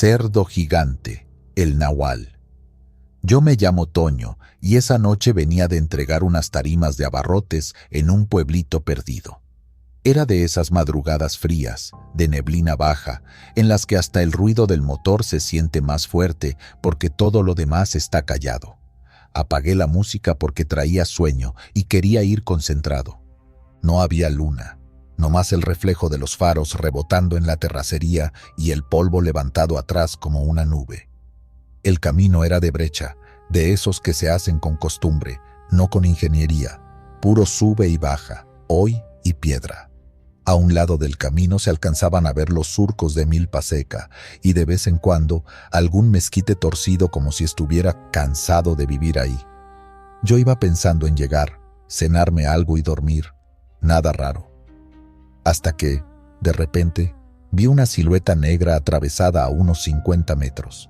Cerdo gigante, el nahual. Yo me llamo Toño y esa noche venía de entregar unas tarimas de abarrotes en un pueblito perdido. Era de esas madrugadas frías, de neblina baja, en las que hasta el ruido del motor se siente más fuerte porque todo lo demás está callado. Apagué la música porque traía sueño y quería ir concentrado. No había luna, nomás el reflejo de los faros rebotando en la terracería y el polvo levantado atrás como una nube. El camino era de brecha, de esos que se hacen con costumbre, no con ingeniería, puro sube y baja, hoy y piedra. A un lado del camino se alcanzaban a ver los surcos de milpa seca y de vez en cuando algún mezquite torcido como si estuviera cansado de vivir ahí. Yo iba pensando en llegar, cenarme algo y dormir, nada raro. Hasta que, de repente, vi una silueta negra atravesada a unos 50 metros.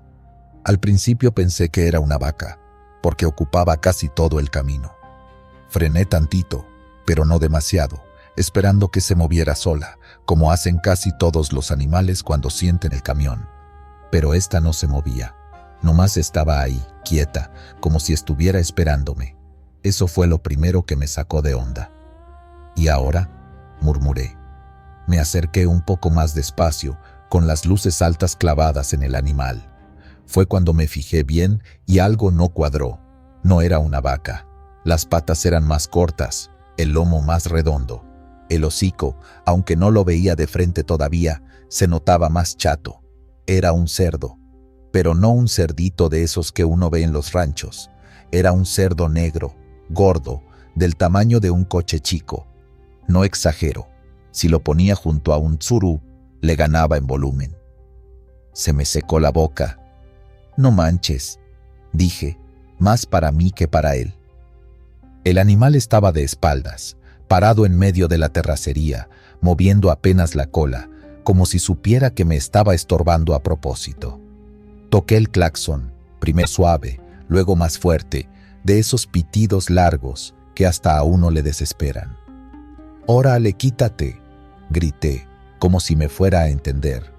Al principio pensé que era una vaca, porque ocupaba casi todo el camino. Frené tantito, pero no demasiado, esperando que se moviera sola, como hacen casi todos los animales cuando sienten el camión. Pero esta no se movía, nomás estaba ahí, quieta, como si estuviera esperándome. Eso fue lo primero que me sacó de onda. ¿Y ahora?, murmuré. Me acerqué un poco más despacio, con las luces altas clavadas en el animal. Fue cuando me fijé bien y algo no cuadró. No era una vaca. Las patas eran más cortas, el lomo más redondo. El hocico, aunque no lo veía de frente todavía, se notaba más chato. Era un cerdo, pero no un cerdito de esos que uno ve en los ranchos. Era un cerdo negro, gordo, del tamaño de un coche chico. No exagero, si lo ponía junto a un tsuru, le ganaba en volumen. Se me secó la boca. No manches, dije, más para mí que para él. El animal estaba de espaldas, parado en medio de la terracería, moviendo apenas la cola, como si supiera que me estaba estorbando a propósito. Toqué el claxon, primero suave, luego más fuerte, de esos pitidos largos que hasta a uno le desesperan. «Órale, quítate», grité, como si me fuera a entender.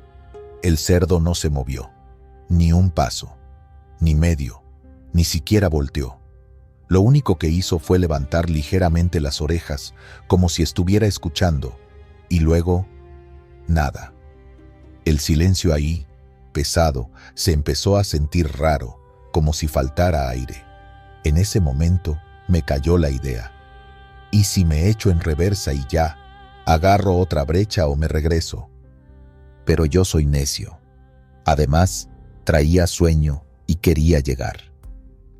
El cerdo no se movió, ni un paso, ni medio, ni siquiera volteó. Lo único que hizo fue levantar ligeramente las orejas, como si estuviera escuchando, y luego, nada. El silencio ahí, pesado, se empezó a sentir raro, como si faltara aire. En ese momento me cayó la idea. ¿Y si me echo en reversa y ya, agarro otra brecha o me regreso? Pero yo soy necio. Además, traía sueño y quería llegar.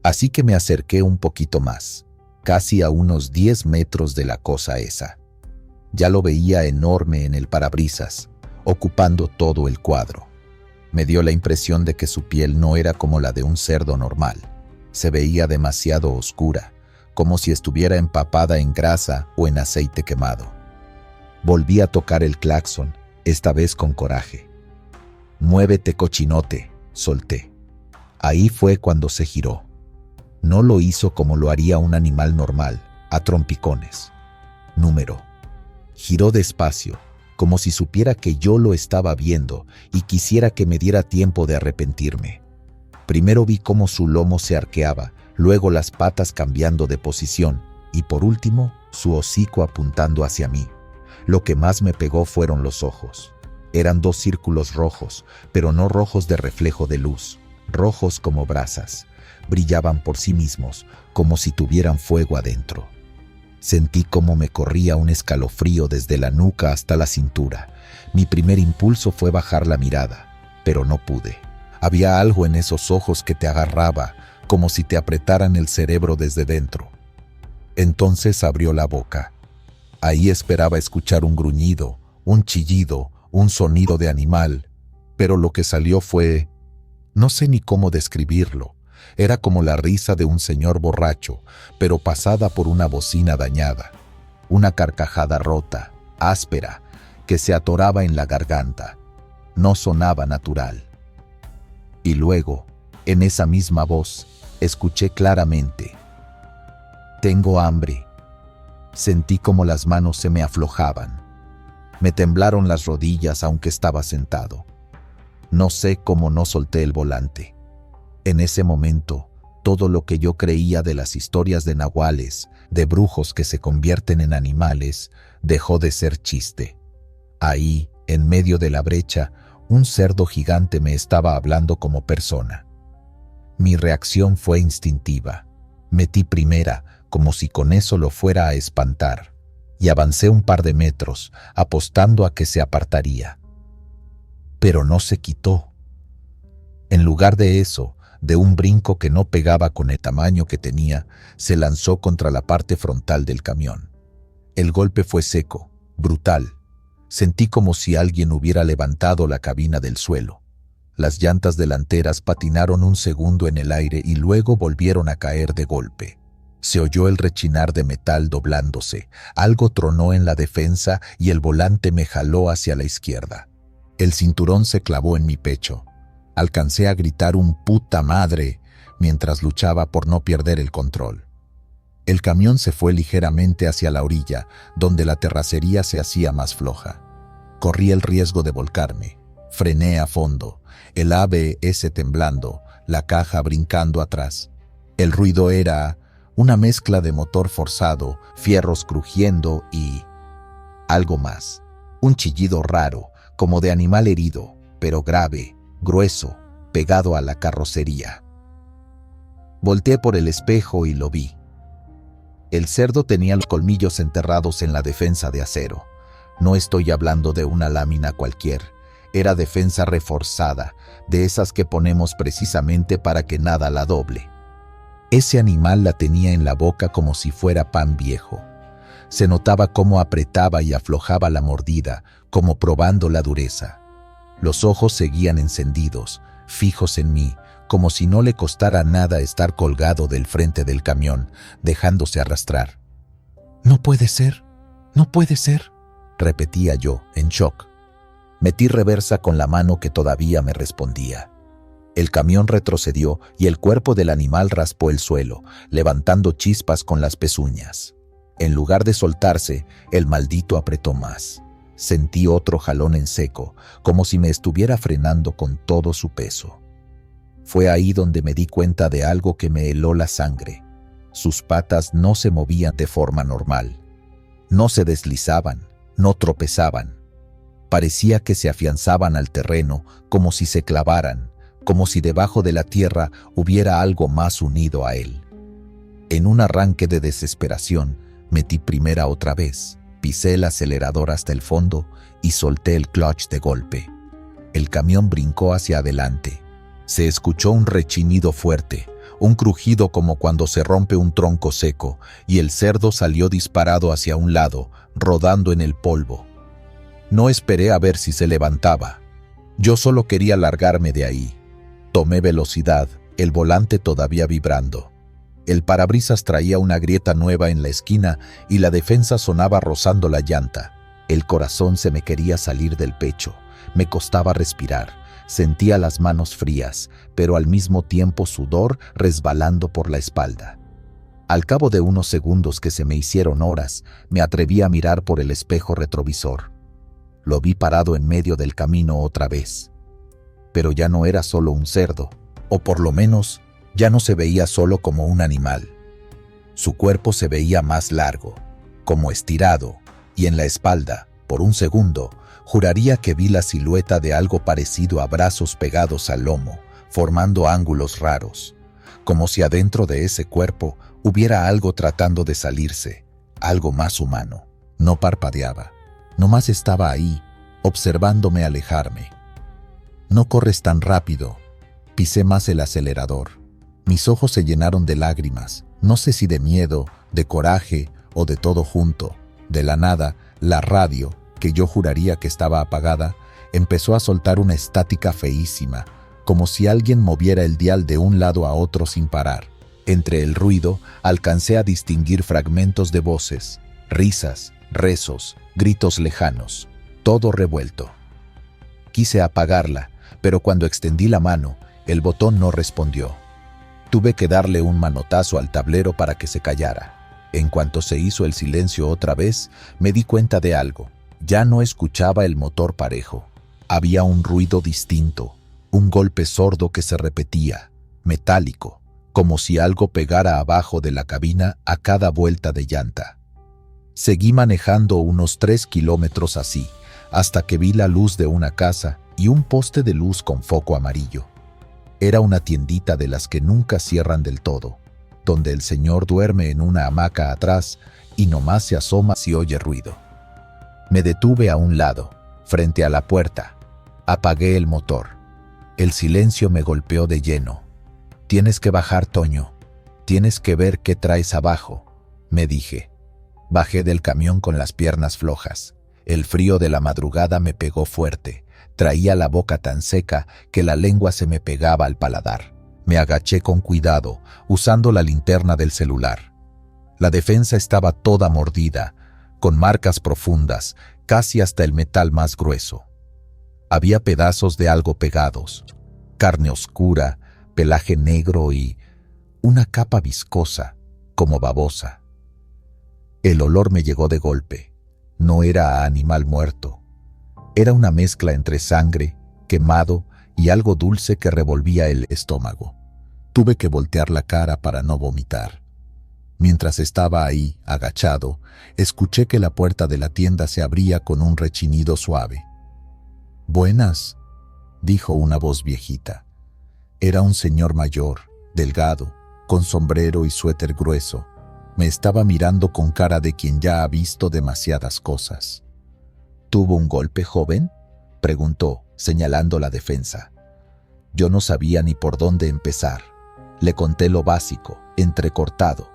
Así que me acerqué un poquito más, casi a unos 10 metros de la cosa esa. Ya lo veía enorme en el parabrisas, ocupando todo el cuadro. Me dio la impresión de que su piel no era como la de un cerdo normal. Se veía demasiado oscura, como si estuviera empapada en grasa o en aceite quemado. Volví a tocar el claxon, esta vez con coraje. «Muévete, cochinote», solté. Ahí fue cuando se giró. No lo hizo como lo haría un animal normal, a trompicones. Número. Giró despacio, como si supiera que yo lo estaba viendo y quisiera que me diera tiempo de arrepentirme. Primero vi cómo su lomo se arqueaba, luego las patas cambiando de posición y por último su hocico apuntando hacia mí. Lo que más me pegó fueron los ojos. Eran 2 círculos rojos, pero no rojos de reflejo de luz, rojos como brasas. Brillaban por sí mismos, como si tuvieran fuego adentro. Sentí cómo me corría un escalofrío desde la nuca hasta la cintura. Mi primer impulso fue bajar la mirada, pero no pude. Había algo en esos ojos que te agarraba, como si te apretaran el cerebro desde dentro. Entonces abrió la boca. Ahí esperaba escuchar un gruñido, un chillido, un sonido de animal, pero lo que salió fue... no sé ni cómo describirlo. Era como la risa de un señor borracho, pero pasada por una bocina dañada. Una carcajada rota, áspera, que se atoraba en la garganta. No sonaba natural. Y luego, en esa misma voz, escuché claramente: «Tengo hambre». Sentí como las manos se me aflojaban. Me temblaron las rodillas aunque estaba sentado. No sé cómo no solté el volante. En ese momento, todo lo que yo creía de las historias de nahuales, de brujos que se convierten en animales, dejó de ser chiste. Ahí, en medio de la brecha, un cerdo gigante me estaba hablando como persona. Mi reacción fue instintiva. Metí primera, como si con eso lo fuera a espantar, y avancé un par de metros, apostando a que se apartaría. Pero no se quitó. En lugar de eso, de un brinco que no pegaba con el tamaño que tenía, se lanzó contra la parte frontal del camión. El golpe fue seco, brutal. Sentí como si alguien hubiera levantado la cabina del suelo. Las llantas delanteras patinaron un segundo en el aire y luego volvieron a caer de golpe. Se oyó el rechinar de metal doblándose, algo tronó en la defensa y el volante me jaló hacia la izquierda. El cinturón se clavó en mi pecho. Alcancé a gritar un ¡puta madre! Mientras luchaba por no perder el control. El camión se fue ligeramente hacia la orilla, donde la terracería se hacía más floja. Corrí el riesgo de volcarme. Frené a fondo, el ABS temblando, la caja brincando atrás. El ruido era una mezcla de motor forzado, fierros crujiendo y algo más. Un chillido raro, como de animal herido, pero grave, grueso, pegado a la carrocería. Volteé por el espejo y lo vi. El cerdo tenía los colmillos enterrados en la defensa de acero. No estoy hablando de una lámina cualquier. Era defensa reforzada, de esas que ponemos precisamente para que nada la doble. Ese animal la tenía en la boca como si fuera pan viejo. Se notaba cómo apretaba y aflojaba la mordida, como probando la dureza. Los ojos seguían encendidos, fijos en mí, como si no le costara nada estar colgado del frente del camión, dejándose arrastrar. «No puede ser, no puede ser», repetía yo, en shock. Metí reversa con la mano que todavía me respondía. El camión retrocedió y el cuerpo del animal raspó el suelo, levantando chispas con las pezuñas. En lugar de soltarse, el maldito apretó más. Sentí otro jalón en seco, como si me estuviera frenando con todo su peso. Fue ahí donde me di cuenta de algo que me heló la sangre. Sus patas no se movían de forma normal. No se deslizaban, no tropezaban. Parecía que se afianzaban al terreno, como si se clavaran, como si debajo de la tierra hubiera algo más unido a él. En un arranque de desesperación, metí primera otra vez, pisé el acelerador hasta el fondo y solté el clutch de golpe. El camión brincó hacia adelante. Se escuchó un rechinido fuerte, un crujido como cuando se rompe un tronco seco, y el cerdo salió disparado hacia un lado, rodando en el polvo. No esperé a ver si se levantaba. Yo solo quería largarme de ahí. Tomé velocidad, el volante todavía vibrando. El parabrisas traía una grieta nueva en la esquina y la defensa sonaba rozando la llanta. El corazón se me quería salir del pecho. Me costaba respirar. Sentía las manos frías, pero al mismo tiempo sudor resbalando por la espalda. Al cabo de unos segundos que se me hicieron horas, me atreví a mirar por el espejo retrovisor. Lo vi parado en medio del camino otra vez. Pero ya no era solo un cerdo, o por lo menos ya no se veía solo como un animal. Su cuerpo se veía más largo, como estirado, y en la espalda, por un segundo, juraría que vi la silueta de algo parecido a brazos pegados al lomo, formando ángulos raros, como si adentro de ese cuerpo hubiera algo tratando de salirse, algo más humano. No parpadeaba, nomás estaba ahí, observándome alejarme. «No corres tan rápido», pisé más el acelerador. Mis ojos se llenaron de lágrimas, no sé si de miedo, de coraje o de todo junto. De la nada, la radio, que yo juraría que estaba apagada, empezó a soltar una estática feísima, como si alguien moviera el dial de un lado a otro sin parar. Entre el ruido, alcancé a distinguir fragmentos de voces, risas, rezos, gritos lejanos, todo revuelto. Quise apagarla, pero cuando extendí la mano, el botón no respondió. Tuve que darle un manotazo al tablero para que se callara. En cuanto se hizo el silencio otra vez, me di cuenta de algo. Ya no escuchaba el motor parejo. Había un ruido distinto, Un golpe sordo que se repetía, metálico, como si algo pegara abajo de la cabina a cada vuelta de llanta. Seguí manejando unos 3 kilómetros así, hasta que vi la luz de una casa y un poste de luz con foco amarillo. Era una tiendita de las que nunca cierran del todo, donde el señor duerme en una hamaca atrás y nomás se asoma si oye ruido. Me detuve a un lado, frente a la puerta. Apagué el motor. El silencio me golpeó de lleno. «Tienes que bajar, Toño. Tienes que ver qué traes abajo», me dije. Bajé del camión con las piernas flojas. El frío de la madrugada me pegó fuerte. Traía la boca tan seca que la lengua se me pegaba al paladar. Me agaché con cuidado, usando la linterna del celular. La defensa estaba toda mordida, con marcas profundas, casi hasta el metal más grueso. Había pedazos de algo pegados, carne oscura, pelaje negro y una capa viscosa, como babosa. El olor me llegó de golpe. No era a animal muerto. Era una mezcla entre sangre, quemado y algo dulce que revolvía el estómago. Tuve que voltear la cara para no vomitar. Mientras estaba ahí, agachado, escuché que la puerta de la tienda se abría con un rechinido suave. «Buenas», dijo una voz viejita. Era un señor mayor, delgado, con sombrero y suéter grueso. Me estaba mirando con cara de quien ya ha visto demasiadas cosas. «¿Tuvo un golpe, joven?», preguntó, señalando la defensa. Yo no sabía ni por dónde empezar. Le conté lo básico, entrecortado,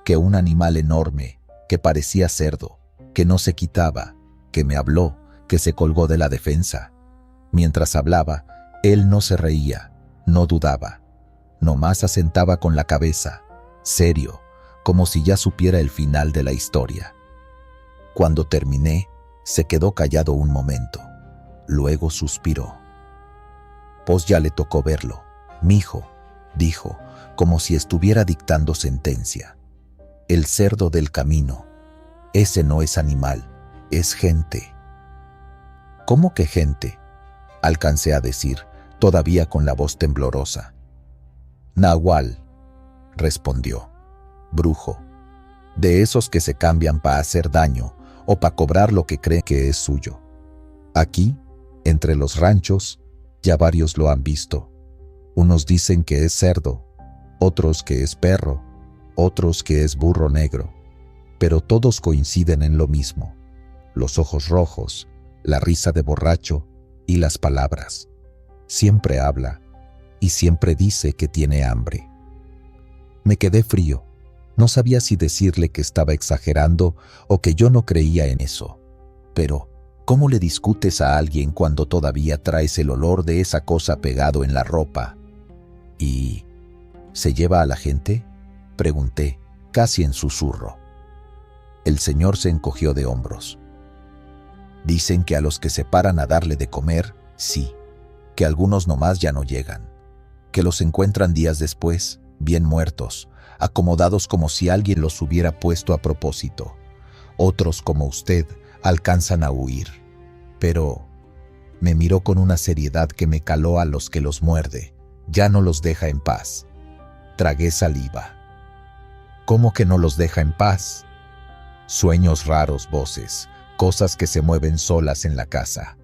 que un animal enorme, que parecía cerdo, que no se quitaba, que me habló, que se colgó de la defensa. Mientras hablaba, él no se reía, no dudaba. Nomás asentaba con la cabeza, serio, como si ya supiera el final de la historia. Cuando terminé, se quedó callado un momento. Luego suspiró. «Pues ya le tocó verlo, mijo», dijo, como si estuviera dictando sentencia. «El cerdo del camino. Ese no es animal, es gente». «¿Cómo que gente?», alcancé a decir, todavía con la voz temblorosa. «Nahual», respondió. «Brujo. De esos que se cambian para hacer daño o para cobrar lo que creen que es suyo. Aquí, entre los ranchos, ya varios lo han visto. Unos dicen que es cerdo, otros que es perro, otros que es burro negro, pero todos coinciden en lo mismo: los ojos rojos, la risa de borracho y las palabras. Siempre habla y siempre dice que tiene hambre». Me quedé frío. No sabía si decirle que estaba exagerando o que yo no creía en eso. Pero, ¿cómo le discutes a alguien cuando todavía traes el olor de esa cosa pegado en la ropa? ¿Y se lleva a la gente?, pregunté, casi en susurro. El señor se encogió de hombros. «Dicen que a los que se paran a darle de comer, sí, que algunos nomás ya no llegan, que los encuentran días después, bien muertos, acomodados como si alguien los hubiera puesto a propósito. Otros, como usted, alcanzan a huir. Pero…» me miró con una seriedad que me caló. «A los que los muerde, ya no los deja en paz». Tragué saliva. «¿Cómo que no los deja en paz?». «Sueños raros, voces, cosas que se mueven solas en la casa.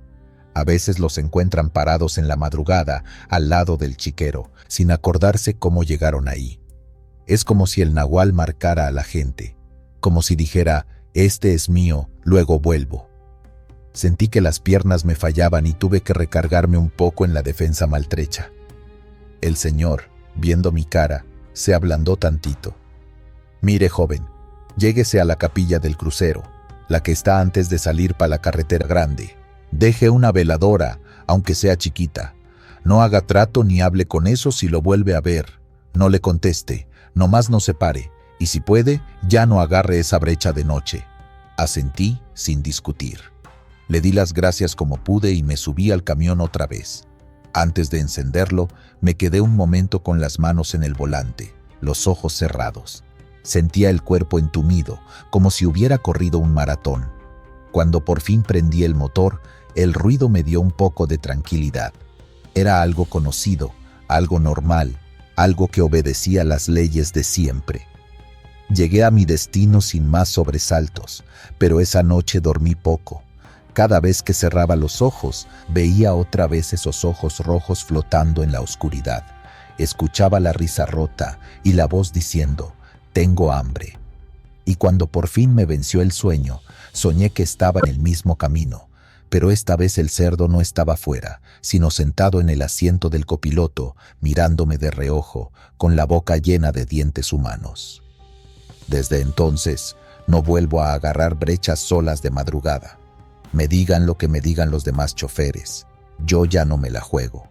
A veces los encuentran parados en la madrugada, al lado del chiquero, sin acordarse cómo llegaron ahí. Es como si el nahual marcara a la gente, como si dijera: este es mío, luego vuelvo». Sentí que las piernas me fallaban y tuve que recargarme un poco en la defensa maltrecha. El señor, viendo mi cara, se ablandó tantito. «Mire, joven, lléguese a la capilla del crucero, la que está antes de salir para la carretera grande. Deje una veladora, aunque sea chiquita. No haga trato ni hable con eso si lo vuelve a ver. No le conteste, nomás no se pare, y si puede, ya no agarre esa brecha de noche». Asentí sin discutir. Le di las gracias como pude y me subí al camión otra vez. Antes de encenderlo, me quedé un momento con las manos en el volante, los ojos cerrados. Sentía el cuerpo entumido, como si hubiera corrido un maratón. Cuando por fin prendí el motor, el ruido me dio un poco de tranquilidad. Era algo conocido, algo normal, algo que obedecía las leyes de siempre. Llegué a mi destino sin más sobresaltos, pero esa noche dormí poco. Cada vez que cerraba los ojos, veía otra vez esos ojos rojos flotando en la oscuridad. Escuchaba la risa rota y la voz diciendo, «Tengo hambre». Y cuando por fin me venció el sueño, soñé que estaba en el mismo camino, pero esta vez el cerdo no estaba fuera, sino sentado en el asiento del copiloto, mirándome de reojo, con la boca llena de dientes humanos. Desde entonces, no vuelvo a agarrar brechas solas de madrugada. Me digan lo que me digan los demás choferes, yo ya no me la juego.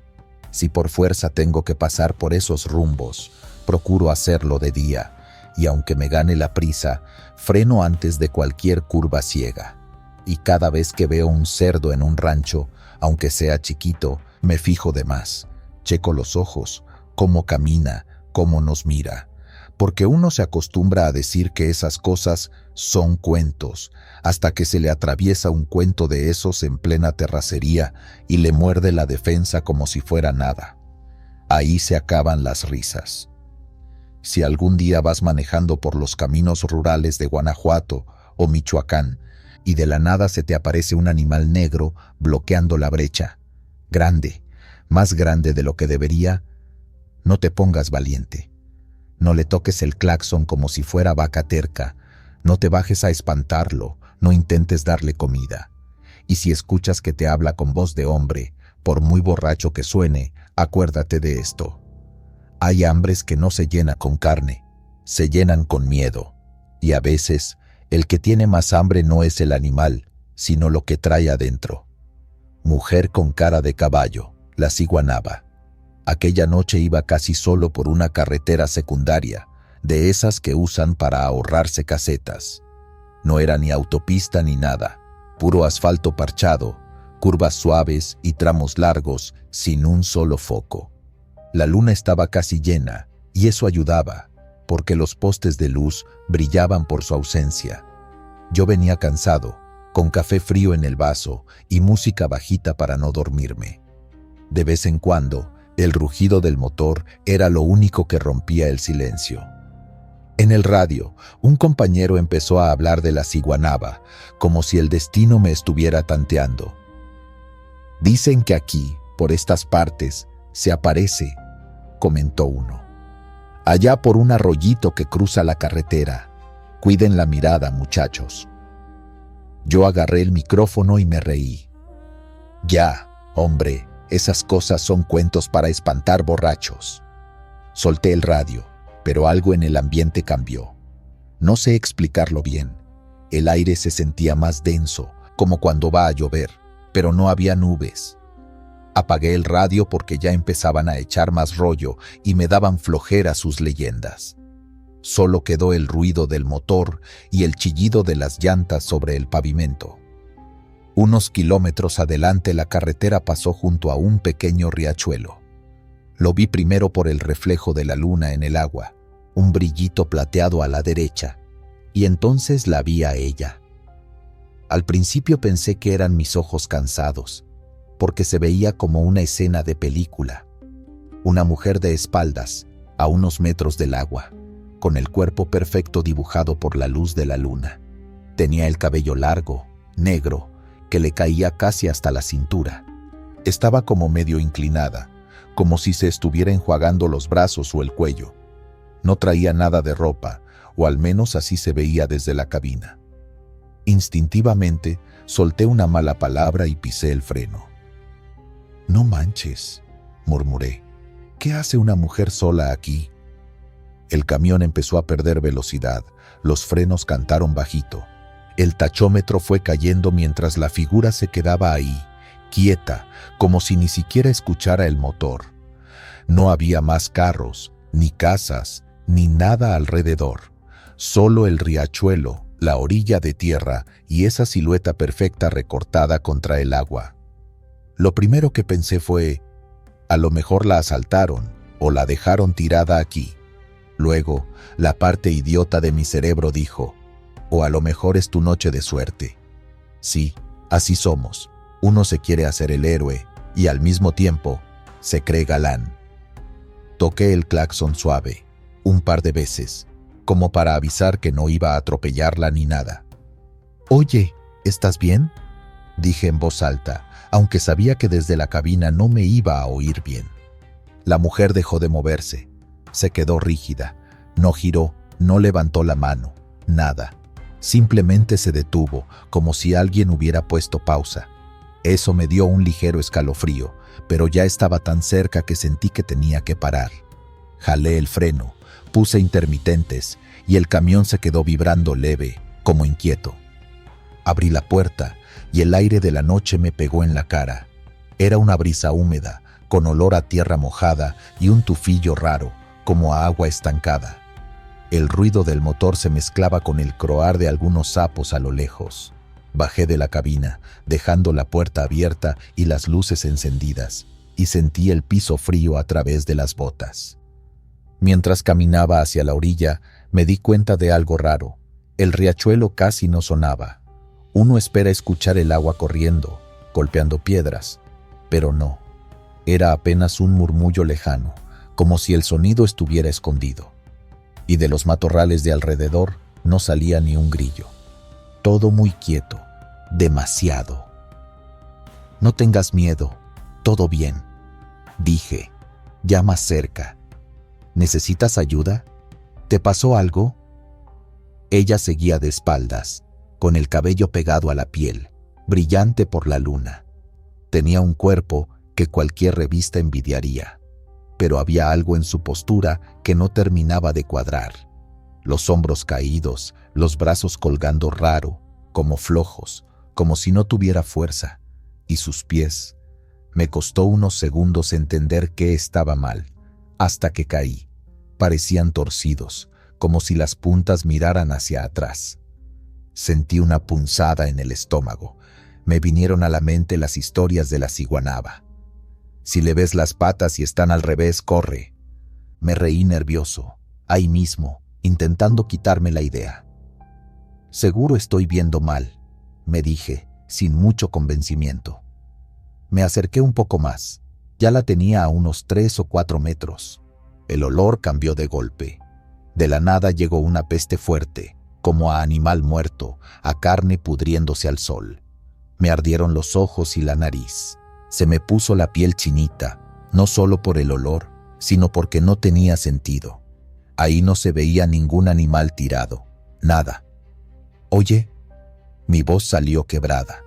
Si por fuerza tengo que pasar por esos rumbos, procuro hacerlo de día, y aunque me gane la prisa, freno antes de cualquier curva ciega. Y cada vez que veo un cerdo en un rancho, aunque sea chiquito, me fijo de más. Checo los ojos, cómo camina, cómo nos mira. Porque uno se acostumbra a decir que esas cosas son cuentos, hasta que se le atraviesa un cuento de esos en plena terracería y le muerde la defensa como si fuera nada. Ahí se acaban las risas. Si algún día vas manejando por los caminos rurales de Guanajuato o Michoacán y de la nada se te aparece un animal negro bloqueando la brecha, grande, más grande de lo que debería, no te pongas valiente. No le toques el claxon como si fuera vaca terca, no te bajes a espantarlo, no intentes darle comida. Y si escuchas que te habla con voz de hombre, por muy borracho que suene, acuérdate de esto. Hay hambres que no se llenan con carne, se llenan con miedo. Y a veces, el que tiene más hambre no es el animal, sino lo que trae adentro. Mujer con cara de caballo, la ciguanaba. Aquella noche iba casi solo por una carretera secundaria, de esas que usan para ahorrarse casetas. No era ni autopista ni nada, puro asfalto parchado, curvas suaves y tramos largos sin un solo foco. La luna estaba casi llena, y eso ayudaba, porque los postes de luz brillaban por su ausencia. Yo venía cansado, con café frío en el vaso y música bajita para no dormirme. De vez en cuando, el rugido del motor era lo único que rompía el silencio. En el radio, un compañero empezó a hablar de la ciguanaba, como si el destino me estuviera tanteando. «Dicen que aquí, por estas partes, se aparece», comentó uno. «Allá por un arroyito que cruza la carretera. Cuiden la mirada, muchachos». Yo agarré el micrófono y me reí. «Ya, hombre, esas cosas son cuentos para espantar borrachos». Solté el radio, pero algo en el ambiente cambió. No sé explicarlo bien. El aire se sentía más denso, como cuando va a llover, pero no había nubes. Apagué el radio porque ya empezaban a echar más rollo y me daban flojera sus leyendas. Solo quedó el ruido del motor y el chillido de las llantas sobre el pavimento. Unos kilómetros adelante la carretera pasó junto a un pequeño riachuelo. Lo vi primero por el reflejo de la luna en el agua, un brillito plateado a la derecha, y entonces la vi a ella. Al principio pensé que eran mis ojos cansados, porque se veía como una escena de película. Una mujer de espaldas, a unos metros del agua, con el cuerpo perfecto dibujado por la luz de la luna. Tenía el cabello largo, negro, que le caía casi hasta la cintura. Estaba como medio inclinada, como si se estuviera enjuagando los brazos o el cuello. No traía nada de ropa, o al menos así se veía desde la cabina. Instintivamente, solté una mala palabra y pisé el freno. «No manches», murmuré. «¿Qué hace una mujer sola aquí?» El camión empezó a perder velocidad, los frenos cantaron bajito. El tachómetro fue cayendo mientras la figura se quedaba ahí, quieta, como si ni siquiera escuchara el motor. No había más carros, ni casas, ni nada alrededor. Solo el riachuelo, la orilla de tierra y esa silueta perfecta recortada contra el agua. Lo primero que pensé fue, a lo mejor la asaltaron o la dejaron tirada aquí. Luego, la parte idiota de mi cerebro dijo, o a lo mejor es tu noche de suerte. Sí, así somos. Uno se quiere hacer el héroe y al mismo tiempo, Se cree galán. Toqué el claxon suave, un par de veces, como para avisar que no iba a atropellarla ni nada. «Oye, ¿estás bien?», dije en voz alta, aunque sabía que desde la cabina no me iba a oír bien. La mujer dejó de moverse. Se quedó rígida. No giró, no levantó la mano, nada. Simplemente se detuvo, como si alguien hubiera puesto pausa. Eso me dio un ligero escalofrío, pero ya estaba tan cerca que sentí que tenía que parar. Jalé el freno, puse intermitentes y el camión se quedó vibrando leve, como inquieto. Abrí la puerta y el aire de la noche me pegó en la cara. Era una brisa húmeda, con olor a tierra mojada y un tufillo raro, como a agua estancada. El ruido del motor se mezclaba con el croar de algunos sapos a lo lejos. Bajé de la cabina, dejando la puerta abierta y las luces encendidas, y sentí el piso frío a través de las botas. Mientras caminaba hacia la orilla, me di cuenta de algo raro. El riachuelo casi no sonaba. Uno espera escuchar el agua corriendo, golpeando piedras, pero no. Era apenas un murmullo lejano, como si el sonido estuviera escondido. Y de los matorrales de alrededor no salía ni un grillo. Todo muy quieto, demasiado. «No tengas miedo, todo bien», dije, ya más cerca. «¿Necesitas ayuda? ¿Te pasó algo?». Ella seguía de espaldas, con el cabello pegado a la piel, brillante por la luna. Tenía un cuerpo que cualquier revista envidiaría, pero había algo en su postura que no terminaba de cuadrar. Los hombros caídos, los brazos colgando raro, como flojos, como si no tuviera fuerza, y sus pies. Me costó unos segundos entender qué estaba mal, hasta que caí. Parecían torcidos, como si las puntas miraran hacia atrás. Sentí una punzada en el estómago. Me vinieron a la mente las historias de la ciguanaba. «Si le ves las patas y están al revés, corre». Me reí nervioso, ahí mismo, intentando quitarme la idea. «Seguro estoy viendo mal», me dije, sin mucho convencimiento. Me acerqué un poco más. Ya la tenía a unos 3 o 4 metros. El olor cambió de golpe. De la nada llegó una peste fuerte, como a animal muerto, a carne pudriéndose al sol. Me ardieron los ojos y la nariz. Se me puso la piel chinita, no solo por el olor, sino porque no tenía sentido. Ahí no se veía ningún animal tirado, nada. «Oye», mi voz salió quebrada.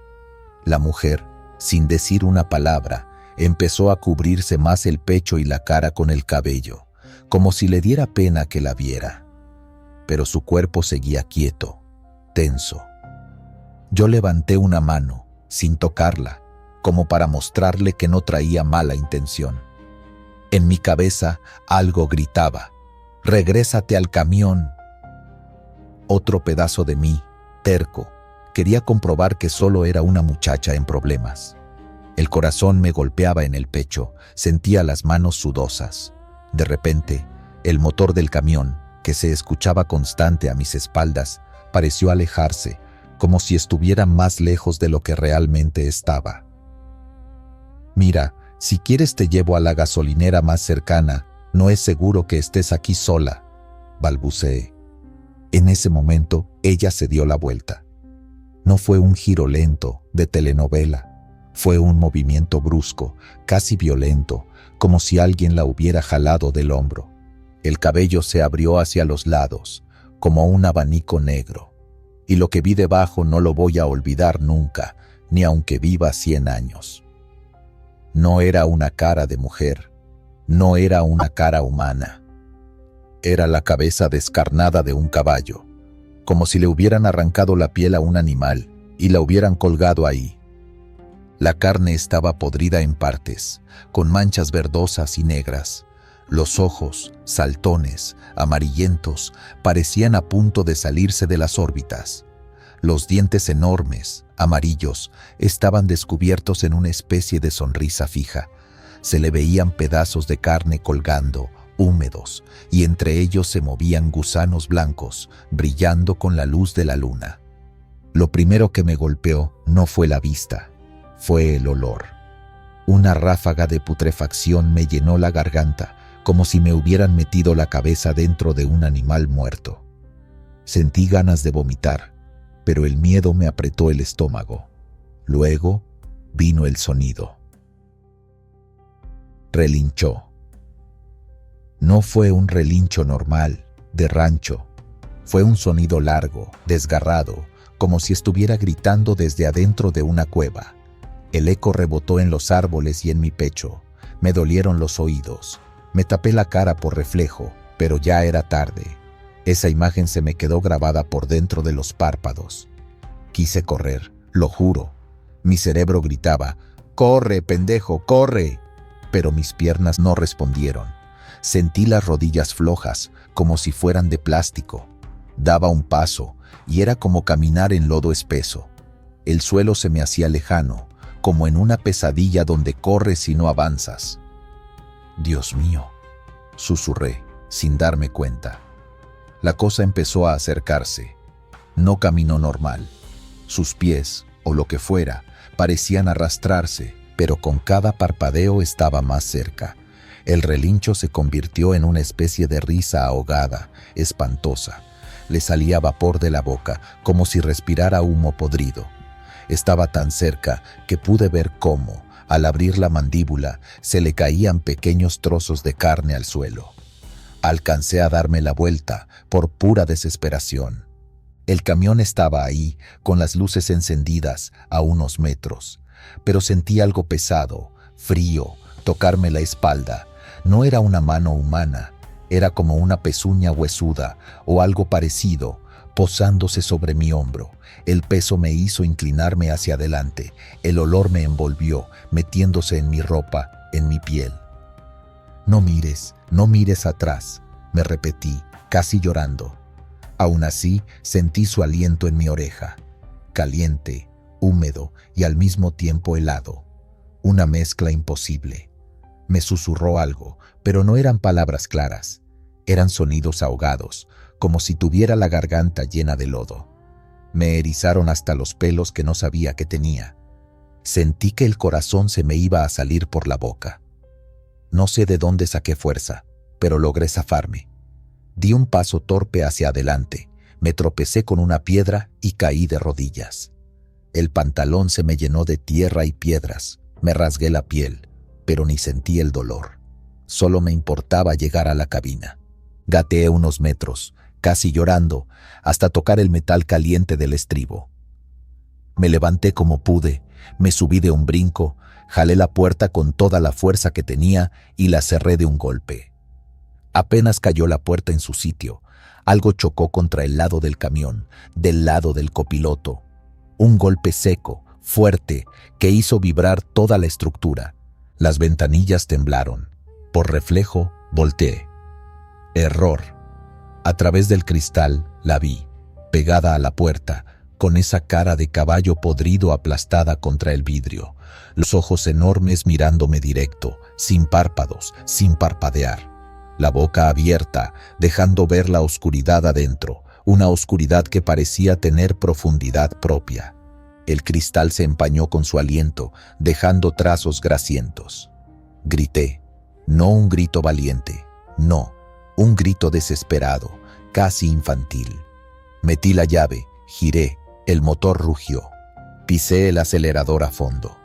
La mujer, sin decir una palabra, empezó a cubrirse más el pecho y la cara con el cabello, como si le diera pena que la viera. Pero su cuerpo seguía quieto, tenso. Yo levanté una mano, sin tocarla, como para mostrarle que no traía mala intención. En mi cabeza algo gritaba: «¡Regrésate al camión!». Otro pedazo de mí, terco, quería comprobar que solo era una muchacha en problemas. El corazón me golpeaba en el pecho, sentía las manos sudosas. De repente, el motor del camión, que se escuchaba constante a mis espaldas, pareció alejarse, como si estuviera más lejos de lo que realmente estaba. «Mira, si quieres te llevo a la gasolinera más cercana, no es seguro que estés aquí sola», balbuceé. En ese momento, ella se dio la vuelta. No fue un giro lento, de telenovela. Fue un movimiento brusco, casi violento, como si alguien la hubiera jalado del hombro. El cabello se abrió hacia los lados, como un abanico negro. Y lo que vi debajo no lo voy a olvidar nunca, ni aunque viva 100 años. No era una cara de mujer, no era una cara humana. Era la cabeza descarnada de un caballo, como si le hubieran arrancado la piel a un animal y la hubieran colgado ahí. La carne estaba podrida en partes, con manchas verdosas y negras. Los ojos, saltones, amarillentos, parecían a punto de salirse de las órbitas. Los dientes enormes, amarillos, estaban descubiertos en una especie de sonrisa fija. Se le veían pedazos de carne colgando, húmedos, y entre ellos se movían gusanos blancos, brillando con la luz de la luna. Lo primero que me golpeó no fue la vista, fue el olor. Una ráfaga de putrefacción me llenó la garganta, como si me hubieran metido la cabeza dentro de un animal muerto. Sentí ganas de vomitar, pero el miedo me apretó el estómago. Luego vino el sonido. Relinchó. No fue un relincho normal, de rancho. Fue un sonido largo, desgarrado, como si estuviera gritando desde adentro de una cueva. El eco rebotó en los árboles y en mi pecho. Me dolieron los oídos. Me tapé la cara por reflejo, pero ya era tarde. Esa imagen se me quedó grabada por dentro de los párpados. Quise correr, lo juro. Mi cerebro gritaba, «¡Corre, pendejo, corre!», pero mis piernas no respondieron. Sentí las rodillas flojas, como si fueran de plástico. Daba un paso, y era como caminar en lodo espeso. El suelo se me hacía lejano, como en una pesadilla donde corres y no avanzas. «Dios mío», susurré, sin darme cuenta. La cosa empezó a acercarse. No caminó normal. Sus pies, o lo que fuera, parecían arrastrarse, pero con cada parpadeo estaba más cerca. El relincho se convirtió en una especie de risa ahogada, espantosa. Le salía vapor de la boca, como si respirara humo podrido. Estaba tan cerca que pude ver cómo, al abrir la mandíbula, se le caían pequeños trozos de carne al suelo. Alcancé a darme la vuelta por pura desesperación. El camión estaba ahí, con las luces encendidas, a unos metros. Pero sentí algo pesado, frío, tocarme la espalda. No era una mano humana, era como una pezuña huesuda o algo parecido, posándose sobre mi hombro. El peso me hizo inclinarme hacia adelante. El olor me envolvió, metiéndose en mi ropa, en mi piel. «No mires atrás», me repetí, casi llorando. Aún así, sentí su aliento en mi oreja, caliente, húmedo y al mismo tiempo helado. Una mezcla imposible. Me susurró algo, pero no eran palabras claras. Eran sonidos ahogados, como si tuviera la garganta llena de lodo. Me erizaron hasta los pelos que no sabía que tenía. Sentí que el corazón se me iba a salir por la boca. No sé de dónde saqué fuerza, pero logré zafarme. Di un paso torpe hacia adelante, me tropecé con una piedra y caí de rodillas. El pantalón se me llenó de tierra y piedras, me rasgué la piel, pero ni sentí el dolor. Solo me importaba llegar a la cabina. Gateé unos metros, casi llorando, hasta tocar el metal caliente del estribo. Me levanté como pude, me subí de un brinco, jalé la puerta con toda la fuerza que tenía y la cerré de un golpe. Apenas cayó la puerta en su sitio, algo chocó contra el lado del camión, del lado del copiloto. Un golpe seco, fuerte, que hizo vibrar toda la estructura. Las ventanillas temblaron. Por reflejo, volteé. Error. A través del cristal la vi, pegada a la puerta, con esa cara de caballo podrido aplastada contra el vidrio, los ojos enormes mirándome directo, sin párpados, sin parpadear. La boca abierta, dejando ver la oscuridad adentro, una oscuridad que parecía tener profundidad propia. El cristal se empañó con su aliento, dejando trazos grasientos. Grité, no un grito valiente, no, un grito desesperado, casi infantil. Metí la llave, giré, el motor rugió. Pisé el acelerador a fondo.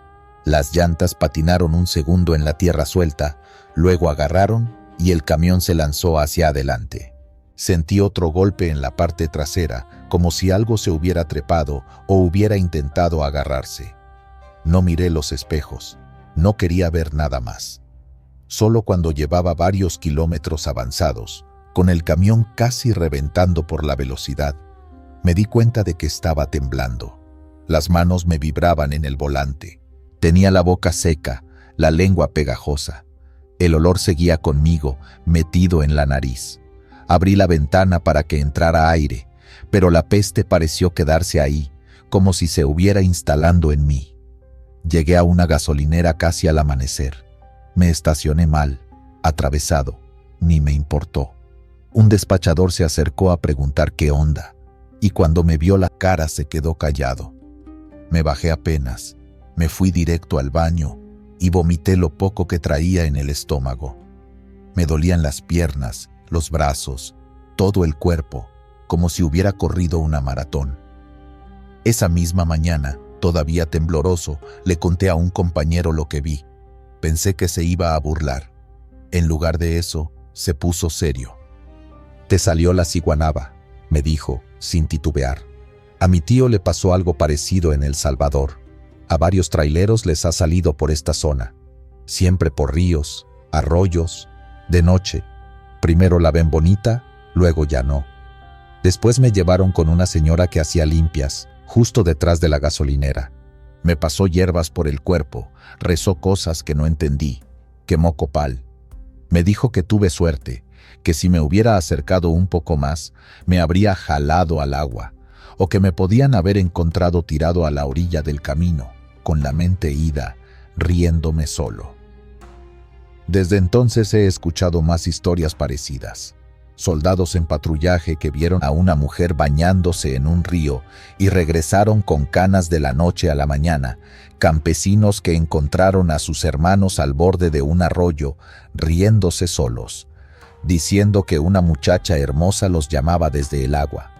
Las llantas patinaron un segundo en la tierra suelta, luego agarraron y el camión se lanzó hacia adelante. Sentí otro golpe en la parte trasera, como si algo se hubiera trepado o hubiera intentado agarrarse. No miré los espejos, no quería ver nada más. Solo cuando llevaba varios kilómetros avanzados, con el camión casi reventando por la velocidad, me di cuenta de que estaba temblando. Las manos me vibraban en el volante. Tenía la boca seca, la lengua pegajosa. El olor seguía conmigo, metido en la nariz. Abrí la ventana para que entrara aire, pero la peste pareció quedarse ahí, como si se hubiera instalando en mí. Llegué a una gasolinera casi al amanecer. Me estacioné mal, atravesado, ni me importó. Un despachador se acercó a preguntar qué onda, y cuando me vio la cara se quedó callado. Me bajé apenas, me fui directo al baño y vomité lo poco que traía en el estómago. Me dolían las piernas, los brazos, todo el cuerpo, como si hubiera corrido una maratón. Esa misma mañana, todavía tembloroso, le conté a un compañero lo que vi. Pensé que se iba a burlar. En lugar de eso, se puso serio. «Te salió la ciguanaba», me dijo, sin titubear. «A mi tío le pasó algo parecido en El Salvador. A varios traileros les ha salido por esta zona. Siempre por ríos, arroyos, de noche. Primero la ven bonita, luego ya no. Después me llevaron con una señora que hacía limpias, justo detrás de la gasolinera. Me pasó hierbas por el cuerpo, rezó cosas que no entendí, quemó copal. Me dijo que tuve suerte, que si me hubiera acercado un poco más, me habría jalado al agua, o que me podían haber encontrado tirado a la orilla del camino, con la mente ida, riéndome solo. Desde entonces he escuchado más historias parecidas. Soldados en patrullaje que vieron a una mujer bañándose en un río y regresaron con canas de la noche a la mañana, campesinos que encontraron a sus hermanos al borde de un arroyo, riéndose solos, diciendo que una muchacha hermosa los llamaba desde el agua.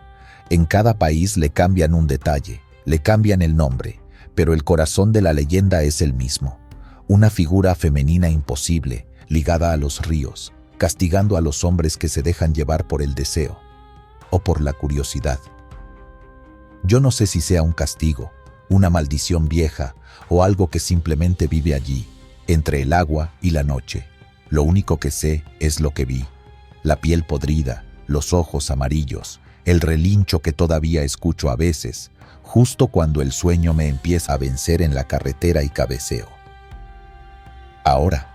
En cada país le cambian un detalle, le cambian el nombre, pero el corazón de la leyenda es el mismo. Una figura femenina imposible, ligada a los ríos, castigando a los hombres que se dejan llevar por el deseo o por la curiosidad. Yo no sé si sea un castigo, una maldición vieja o algo que simplemente vive allí, entre el agua y la noche. Lo único que sé es lo que vi: la piel podrida, los ojos amarillos, el relincho que todavía escucho a veces, justo cuando el sueño me empieza a vencer en la carretera y cabeceo. Ahora,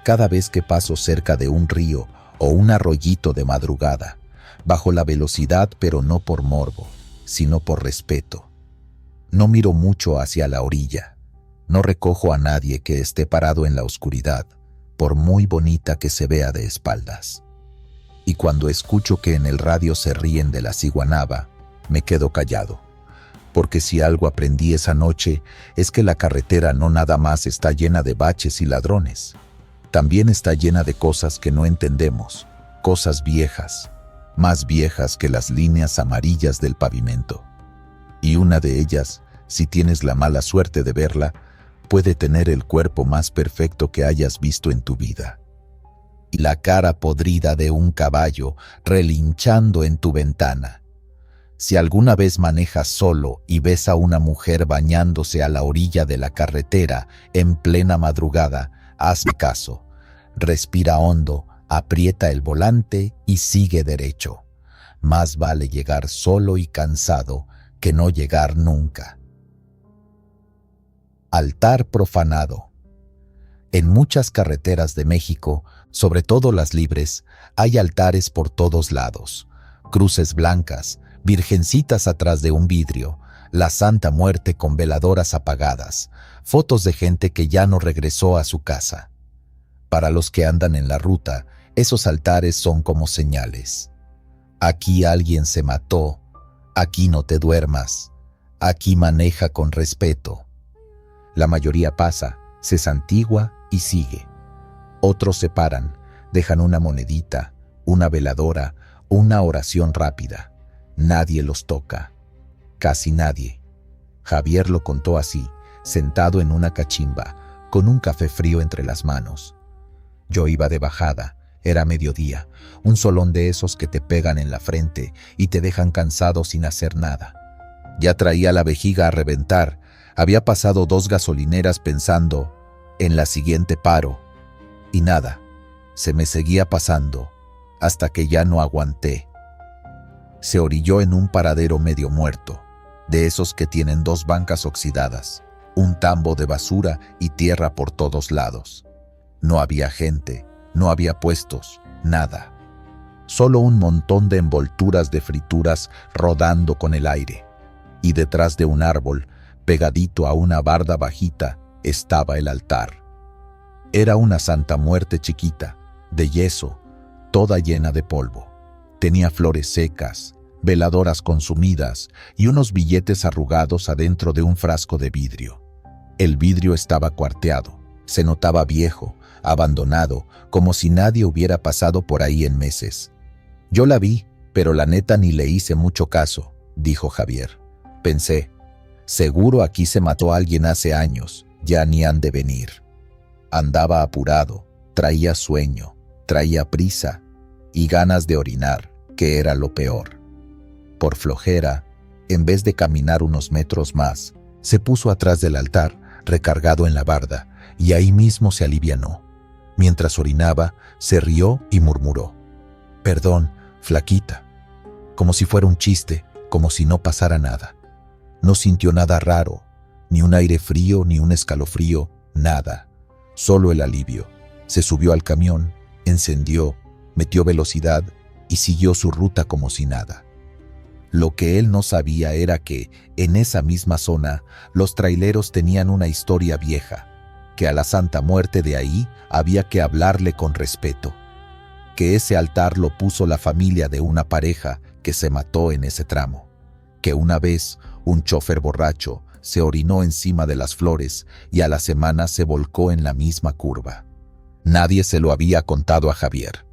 cada vez que paso cerca de un río o un arroyito de madrugada, bajo la velocidad, pero no por morbo, sino por respeto. No miro mucho hacia la orilla, no recojo a nadie que esté parado en la oscuridad, por muy bonita que se vea de espaldas. Y cuando escucho que en el radio se ríen de la ciguanaba, me quedo callado, porque si algo aprendí esa noche es que la carretera no nada más está llena de baches y ladrones. También está llena de cosas que no entendemos, cosas viejas, más viejas que las líneas amarillas del pavimento. Y una de ellas, si tienes la mala suerte de verla, puede tener el cuerpo más perfecto que hayas visto en tu vida. Y la cara podrida de un caballo relinchando en tu ventana. Si alguna vez manejas solo y ves a una mujer bañándose a la orilla de la carretera en plena madrugada, hazme caso, respira hondo, aprieta el volante y sigue derecho. Más vale llegar solo y cansado que no llegar nunca. Altar profanado. En muchas carreteras de México, sobre todo las libres, hay altares por todos lados. Cruces blancas, virgencitas atrás de un vidrio, la Santa Muerte con veladoras apagadas, fotos de gente que ya no regresó a su casa. Para los que andan en la ruta, esos altares son como señales. Aquí alguien se mató, aquí no te duermas, aquí maneja con respeto. La mayoría pasa, se santigua y sigue. Otros se paran, dejan una monedita, una veladora, una oración rápida. Nadie los toca, casi nadie. Javier lo contó así, sentado en una cachimba, con un café frío entre las manos. Yo iba de bajada, era mediodía, un solón de esos que te pegan en la frente y te dejan cansado sin hacer nada. Ya traía la vejiga a reventar, había pasado 2 gasolineras pensando, en la siguiente paro, y nada, se me seguía pasando, hasta que ya no aguanté. Se orilló en un paradero medio muerto, de esos que tienen 2 bancas oxidadas, un tambo de basura y tierra por todos lados. No había gente, no había puestos, nada. Solo un montón de envolturas de frituras rodando con el aire. Y detrás de un árbol, pegadito a una barda bajita, estaba el altar. Era una Santa Muerte chiquita, de yeso, toda llena de polvo. Tenía flores secas, veladoras consumidas y unos billetes arrugados adentro de un frasco de vidrio. El vidrio estaba cuarteado, Se notaba viejo, abandonado, como si nadie hubiera pasado por ahí en meses. Yo la vi, pero la neta ni le hice mucho caso, dijo Javier. Pensé, seguro aquí se mató a alguien hace años, ya ni han de venir. Andaba apurado, traía sueño, traía prisa y ganas de orinar, que era lo peor. Por flojera, en vez de caminar unos metros más, se puso atrás del altar, recargado en la barda, y ahí mismo se alivianó. Mientras orinaba, se rió y murmuró: «Perdón, flaquita», como si fuera un chiste, como si no pasara nada. No sintió nada raro, ni un aire frío, ni un escalofrío, nada. Solo el alivio. Se subió al camión, encendió, metió velocidad y siguió su ruta como si nada. Lo que él no sabía era que, en esa misma zona, los traileros tenían una historia vieja, que a la Santa Muerte de ahí había que hablarle con respeto, que ese altar lo puso la familia de una pareja que se mató en ese tramo, que una vez un chofer borracho se orinó encima de las flores y a la semana se volcó en la misma curva. Nadie se lo había contado a Javier.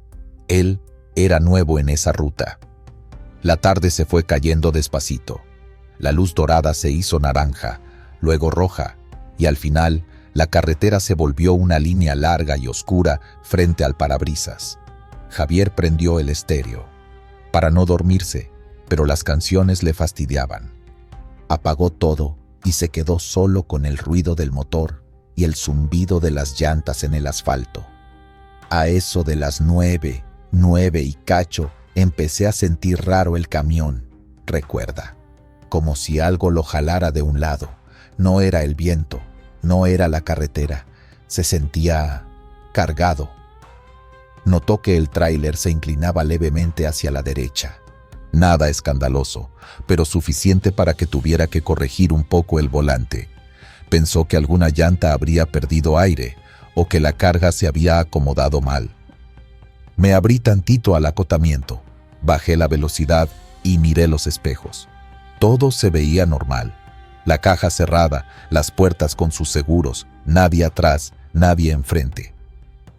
Él era nuevo en esa ruta. La tarde se fue cayendo despacito. La luz dorada se hizo naranja, luego roja, y al final la carretera se volvió una línea larga y oscura frente al parabrisas. Javier prendió el estéreo, para no dormirse, pero las canciones le fastidiaban. Apagó todo y se quedó solo con el ruido del motor y el zumbido de las llantas en el asfalto. A eso de las 9 y cacho, empecé a sentir raro el camión, recuerda, como si algo lo jalara de un lado. No era el viento, no era la carretera, se sentía cargado. Notó que el tráiler se inclinaba levemente hacia la derecha. Nada escandaloso, pero suficiente para que tuviera que corregir un poco el volante. Pensó que alguna llanta habría perdido aire o que la carga se había acomodado mal. Me abrí tantito al acotamiento, bajé la velocidad y miré los espejos. Todo se veía normal. La caja cerrada, las puertas con sus seguros, nadie atrás, nadie enfrente.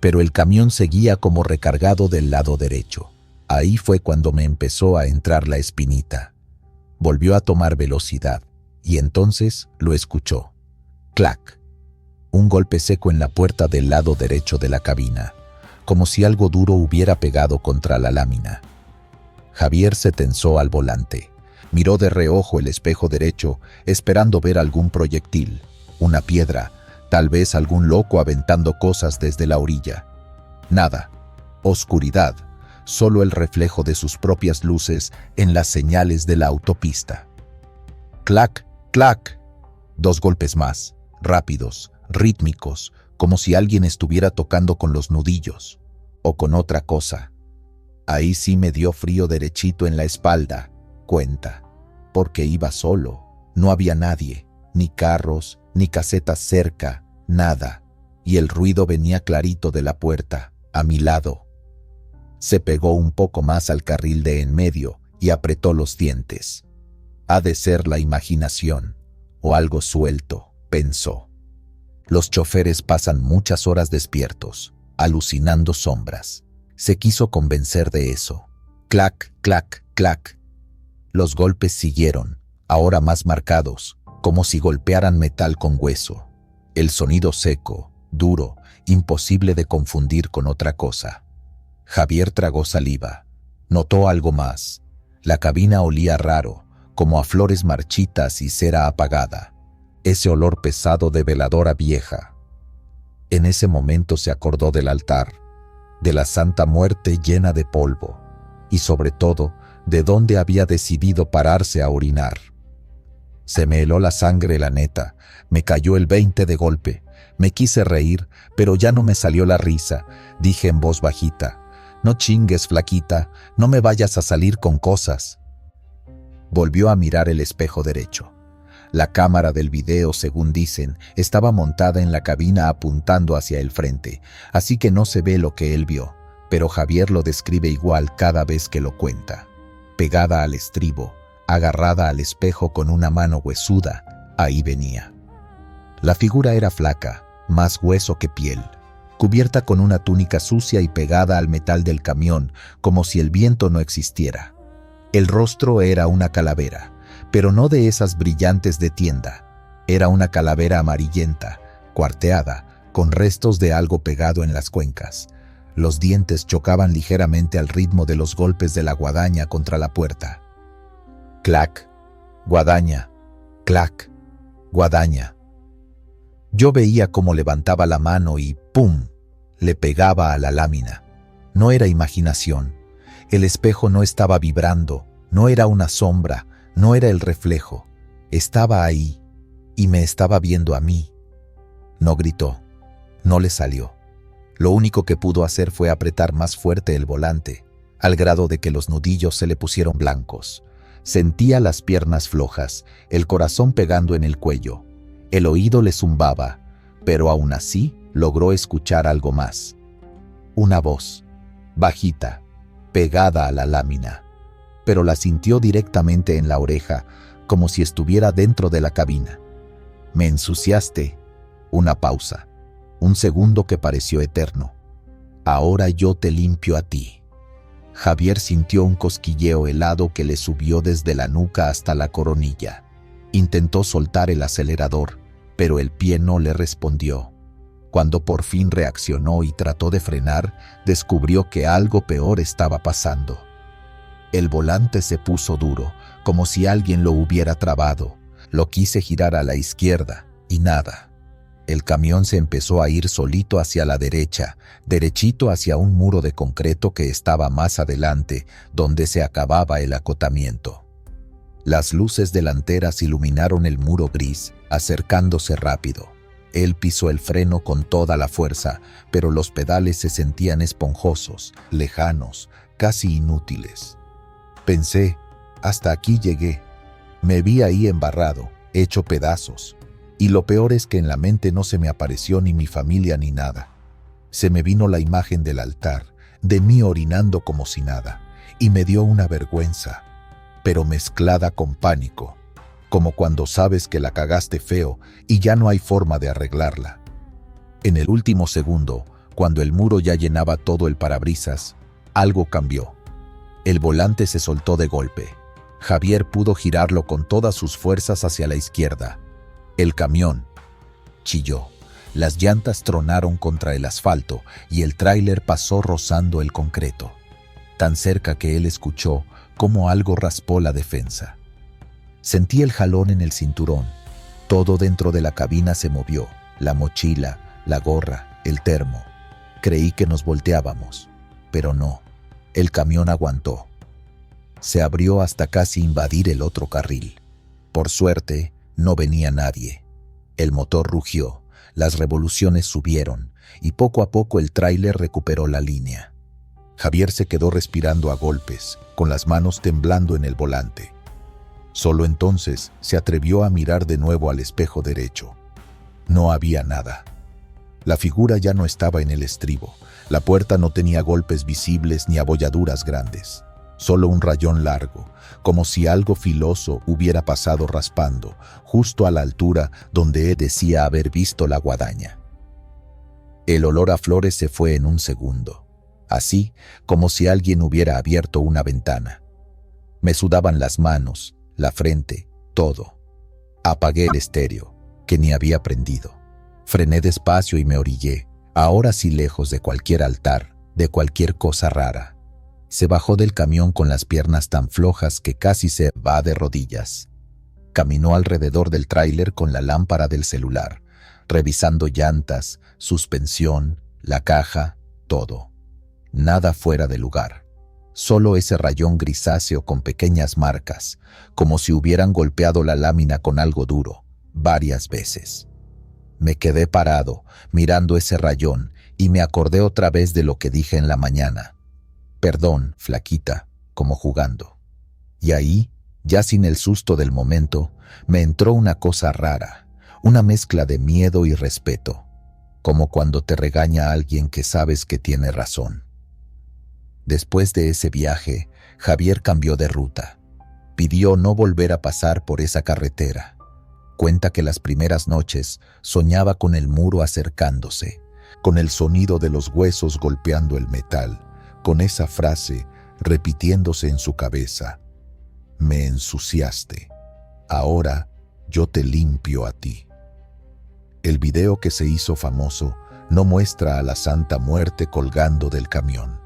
Pero el camión seguía como recargado del lado derecho. Ahí fue cuando me empezó a entrar la espinita. Volvió a tomar velocidad y entonces lo escuchó. Clac. Un golpe seco en la puerta del lado derecho de la cabina, como si algo duro hubiera pegado contra la lámina. Javier se tensó al volante. Miró de reojo el espejo derecho, esperando ver algún proyectil, una piedra, tal vez algún loco aventando cosas desde la orilla. Nada. Oscuridad. Solo el reflejo de sus propias luces en las señales de la autopista. Clac, clac. 2 golpes más, rápidos, rítmicos, como si alguien estuviera tocando con los nudillos, o con otra cosa. Ahí sí me dio frío derechito en la espalda, cuenta, porque iba solo, no había nadie, ni carros, ni casetas cerca, nada, y el ruido venía clarito de la puerta, a mi lado. Se pegó un poco más al carril de en medio y apretó los dientes. Ha de ser la imaginación, o algo suelto, pensó. Los choferes pasan muchas horas despiertos, alucinando sombras. Se quiso convencer de eso. Clac, clac, clac. Los golpes siguieron, ahora más marcados, como si golpearan metal con hueso. El sonido seco, duro, imposible de confundir con otra cosa. Javier tragó saliva. Notó algo más. La cabina olía raro, como a flores marchitas y cera apagada. Ese olor pesado de veladora vieja. En ese momento se acordó del altar, de la Santa Muerte llena de polvo, y sobre todo, de dónde había decidido pararse a orinar. Se me heló la sangre, la neta. Me cayó el 20 de golpe. Me quise reír, pero ya no me salió la risa. Dije en voz bajita: «No chingues, flaquita, no me vayas a salir con cosas». Volvió a mirar el espejo derecho. La cámara del video, según dicen, estaba montada en la cabina apuntando hacia el frente, así que no se ve lo que él vio, pero Javier lo describe igual cada vez que lo cuenta. Pegada al estribo, agarrada al espejo con una mano huesuda, ahí venía. La figura era flaca, más hueso que piel, cubierta con una túnica sucia y pegada al metal del camión, como si el viento no existiera. El rostro era una calavera, pero no de esas brillantes de tienda. Era una calavera amarillenta, cuarteada, con restos de algo pegado en las cuencas. Los dientes chocaban ligeramente al ritmo de los golpes de la guadaña contra la puerta. Clac, guadaña, clac, guadaña. Yo veía cómo levantaba la mano y ¡pum!, le pegaba a la lámina. No era imaginación. El espejo no estaba vibrando, no era una sombra, no era el reflejo. Estaba ahí y me estaba viendo a mí. No gritó, no le salió. Lo único que pudo hacer fue apretar más fuerte el volante, al grado de que los nudillos se le pusieron blancos. Sentía las piernas flojas, el corazón pegando en el cuello. El oído le zumbaba, pero aún así logró escuchar algo más. Una voz, bajita, pegada a la lámina, pero la sintió directamente en la oreja, como si estuviera dentro de la cabina. Me ensuciaste. Una pausa, un segundo que pareció eterno. Ahora yo te limpio a ti. Javier sintió un cosquilleo helado que le subió desde la nuca hasta la coronilla. Intentó soltar el acelerador, pero el pie no le respondió. Cuando por fin reaccionó y trató de frenar, descubrió que algo peor estaba pasando. El volante se puso duro, como si alguien lo hubiera trabado. Lo quise girar a la izquierda, y nada. El camión se empezó a ir solito hacia la derecha, derechito hacia un muro de concreto que estaba más adelante, donde se acababa el acotamiento. Las luces delanteras iluminaron el muro gris, acercándose rápido. Él pisó el freno con toda la fuerza, pero los pedales se sentían esponjosos, lejanos, casi inútiles. Pensé, hasta aquí llegué. Me vi ahí embarrado, hecho pedazos. Y lo peor es que en la mente no se me apareció ni mi familia ni nada. Se me vino la imagen del altar, de mí orinando como si nada, y me dio una vergüenza, pero mezclada con pánico, como cuando sabes que la cagaste feo y ya no hay forma de arreglarla. En el último segundo, cuando el muro ya llenaba todo el parabrisas, algo cambió. El volante se soltó de golpe. Javier pudo girarlo con todas sus fuerzas hacia la izquierda. El camión chilló. Las llantas tronaron contra el asfalto y el tráiler pasó rozando el concreto, tan cerca que él escuchó cómo algo raspó la defensa. Sentí el jalón en el cinturón. Todo dentro de la cabina se movió, la mochila, la gorra, el termo. Creí que nos volteábamos, pero no. El camión aguantó. Se abrió hasta casi invadir el otro carril. Por suerte, no venía nadie. El motor rugió, las revoluciones subieron, y poco a poco el tráiler recuperó la línea. Javier se quedó respirando a golpes, con las manos temblando en el volante. Solo entonces se atrevió a mirar de nuevo al espejo derecho. No había nada. La figura ya no estaba en el estribo. La puerta no tenía golpes visibles ni abolladuras grandes. Solo un rayón largo, como si algo filoso hubiera pasado raspando, justo a la altura donde él decía haber visto la guadaña. El olor a flores se fue en un segundo, así como si alguien hubiera abierto una ventana. Me sudaban las manos, la frente, todo. Apagué el estéreo, que ni había prendido. Frené despacio y me orillé, ahora sí lejos de cualquier altar, de cualquier cosa rara. Se bajó del camión con las piernas tan flojas que casi se va de rodillas. Caminó alrededor del tráiler con la lámpara del celular, revisando llantas, suspensión, la caja, todo. Nada fuera de lugar. Solo ese rayón grisáceo con pequeñas marcas, como si hubieran golpeado la lámina con algo duro, varias veces. Me quedé parado, mirando ese rayón, y me acordé otra vez de lo que dije en la mañana. Perdón, flaquita, como jugando. Y ahí, ya sin el susto del momento, me entró una cosa rara, una mezcla de miedo y respeto, como cuando te regaña alguien que sabes que tiene razón. Después de ese viaje, Javier cambió de ruta. Pidió no volver a pasar por esa carretera. Cuenta que las primeras noches soñaba con el muro acercándose, con el sonido de los huesos golpeando el metal, con esa frase repitiéndose en su cabeza: me ensuciaste, ahora yo te limpio a ti. El video que se hizo famoso no muestra a la Santa Muerte colgando del camión.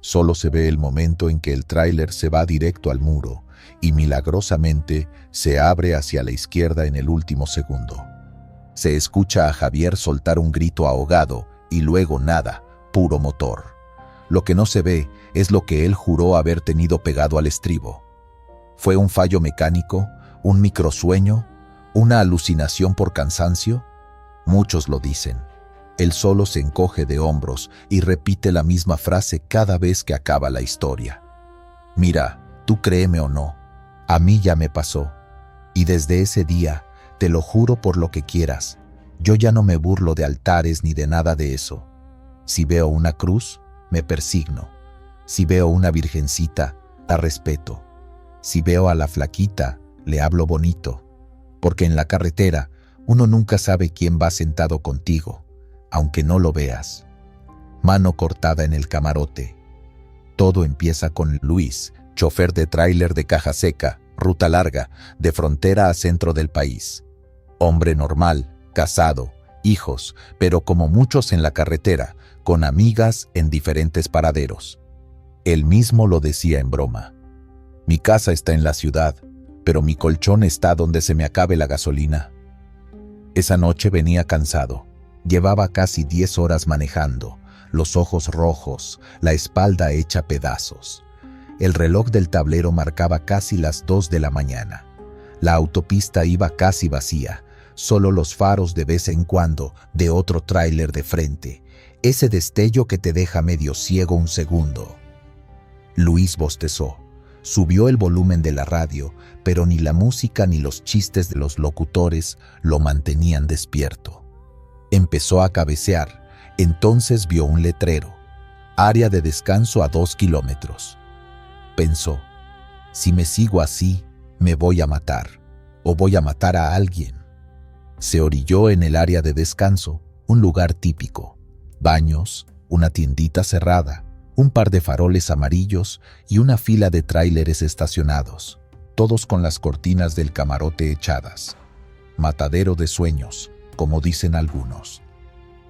Solo se ve el momento en que el tráiler se va directo al muro y milagrosamente se abre hacia la izquierda en el último segundo. Se escucha a Javier soltar un grito ahogado y luego nada, puro motor. Lo que no se ve es lo que él juró haber tenido pegado al estribo. ¿Fue un fallo mecánico? ¿Un microsueño? ¿Una alucinación por cansancio? Muchos lo dicen. Él solo se encoge de hombros y repite la misma frase cada vez que acaba la historia. Mira, tú créeme o no, a mí ya me pasó. Y desde ese día, te lo juro por lo que quieras, yo ya no me burlo de altares ni de nada de eso. Si veo una cruz, me persigno. Si veo una virgencita, la respeto. Si veo a la flaquita, le hablo bonito. Porque en la carretera, uno nunca sabe quién va sentado contigo, aunque no lo veas. Mano cortada en el camarote. Todo empieza con Luis, chofer de tráiler de caja seca, ruta larga, de frontera a centro del país. Hombre normal, casado, hijos, pero como muchos en la carretera, con amigas en diferentes paraderos. Él mismo lo decía en broma. Mi casa está en la ciudad, pero mi colchón está donde se me acabe la gasolina. Esa noche venía cansado. Llevaba casi 10 horas manejando, los ojos rojos, la espalda hecha pedazos. El reloj del tablero marcaba casi las 2 de la mañana. La autopista iba casi vacía, solo los faros de vez en cuando de otro tráiler de frente, ese destello que te deja medio ciego un segundo. Luis bostezó. Subió el volumen de la radio, pero ni la música ni los chistes de los locutores lo mantenían despierto. Empezó a cabecear, entonces vio un letrero. Área de descanso a 2 kilómetros. Pensó, si me sigo así, me voy a matar, o voy a matar a alguien. Se orilló en el área de descanso, un lugar típico. Baños, una tiendita cerrada, un par de faroles amarillos y una fila de tráileres estacionados, todos con las cortinas del camarote echadas. Matadero de sueños, como dicen algunos.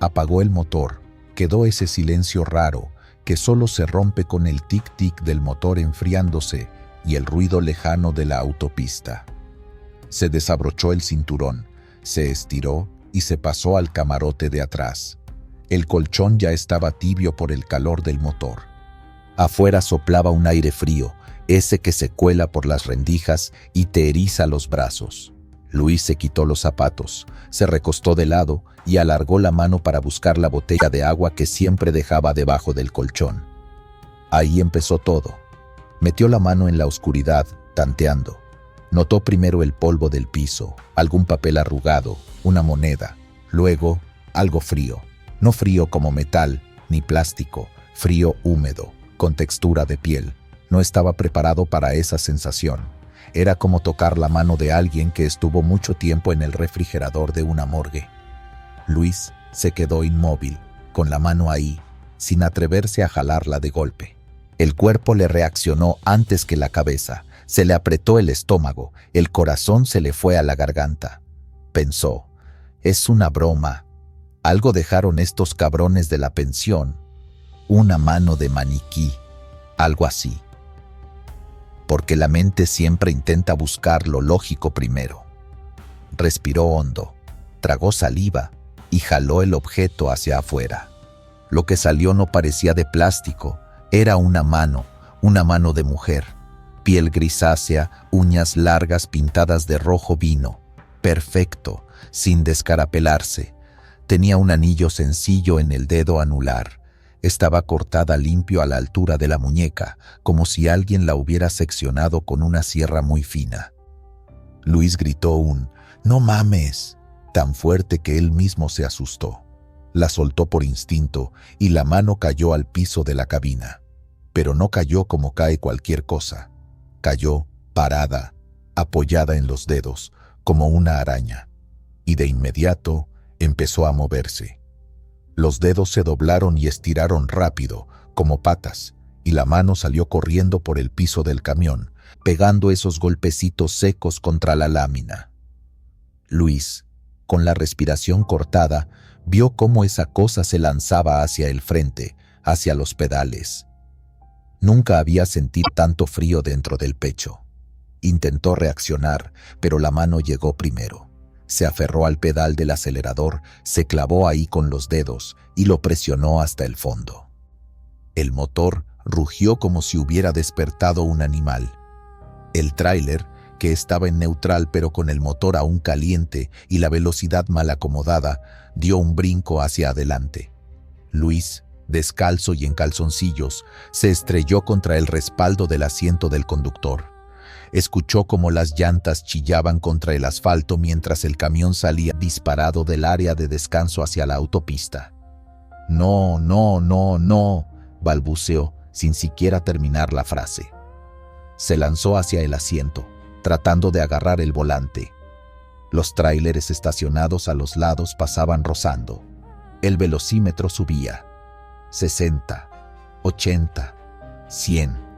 Apagó el motor, quedó ese silencio raro que solo se rompe con el tic-tic del motor enfriándose y el ruido lejano de la autopista. Se desabrochó el cinturón, se estiró y se pasó al camarote de atrás. El colchón ya estaba tibio por el calor del motor. Afuera soplaba un aire frío, ese que se cuela por las rendijas y te eriza los brazos. Luis se quitó los zapatos, se recostó de lado y alargó la mano para buscar la botella de agua que siempre dejaba debajo del colchón. Ahí empezó todo. Metió la mano en la oscuridad, tanteando. Notó primero el polvo del piso, algún papel arrugado, una moneda. Luego, algo frío. No frío como metal, ni plástico, frío húmedo, con textura de piel. No estaba preparado para esa sensación. Era como tocar la mano de alguien que estuvo mucho tiempo en el refrigerador de una morgue. Luis se quedó inmóvil, con la mano ahí, sin atreverse a jalarla de golpe. El cuerpo le reaccionó antes que la cabeza. Se le apretó el estómago, el corazón se le fue a la garganta. Pensó, es una broma. Algo dejaron estos cabrones de la pensión. Una mano de maniquí, algo así. Porque la mente siempre intenta buscar lo lógico primero. Respiró hondo, tragó saliva y jaló el objeto hacia afuera. Lo que salió no parecía de plástico, era una mano de mujer. Piel grisácea, uñas largas pintadas de rojo vino. Perfecto, sin descarapelarse. Tenía un anillo sencillo en el dedo anular. Estaba cortada limpio a la altura de la muñeca, como si alguien la hubiera seccionado con una sierra muy fina. Luis gritó un «¡No mames!», tan fuerte que él mismo se asustó. La soltó por instinto y la mano cayó al piso de la cabina. Pero no cayó como cae cualquier cosa. Cayó parada, apoyada en los dedos, como una araña, y de inmediato empezó a moverse. Los dedos se doblaron y estiraron rápido, como patas, y la mano salió corriendo por el piso del camión, pegando esos golpecitos secos contra la lámina. Luis, con la respiración cortada, vio cómo esa cosa se lanzaba hacia el frente, hacia los pedales. Nunca había sentido tanto frío dentro del pecho. Intentó reaccionar, pero la mano llegó primero. Se aferró al pedal del acelerador, se clavó ahí con los dedos y lo presionó hasta el fondo. El motor rugió como si hubiera despertado un animal. El tráiler, que estaba en neutral pero con el motor aún caliente y la velocidad mal acomodada, dio un brinco hacia adelante. Luis, descalzo y en calzoncillos, se estrelló contra el respaldo del asiento del conductor. Escuchó cómo las llantas chillaban contra el asfalto mientras el camión salía disparado del área de descanso hacia la autopista. «No, no, no, no», balbuceó sin siquiera terminar la frase. Se lanzó hacia el asiento, tratando de agarrar el volante. Los tráileres estacionados a los lados pasaban rozando. El velocímetro subía. 60, 80, 100.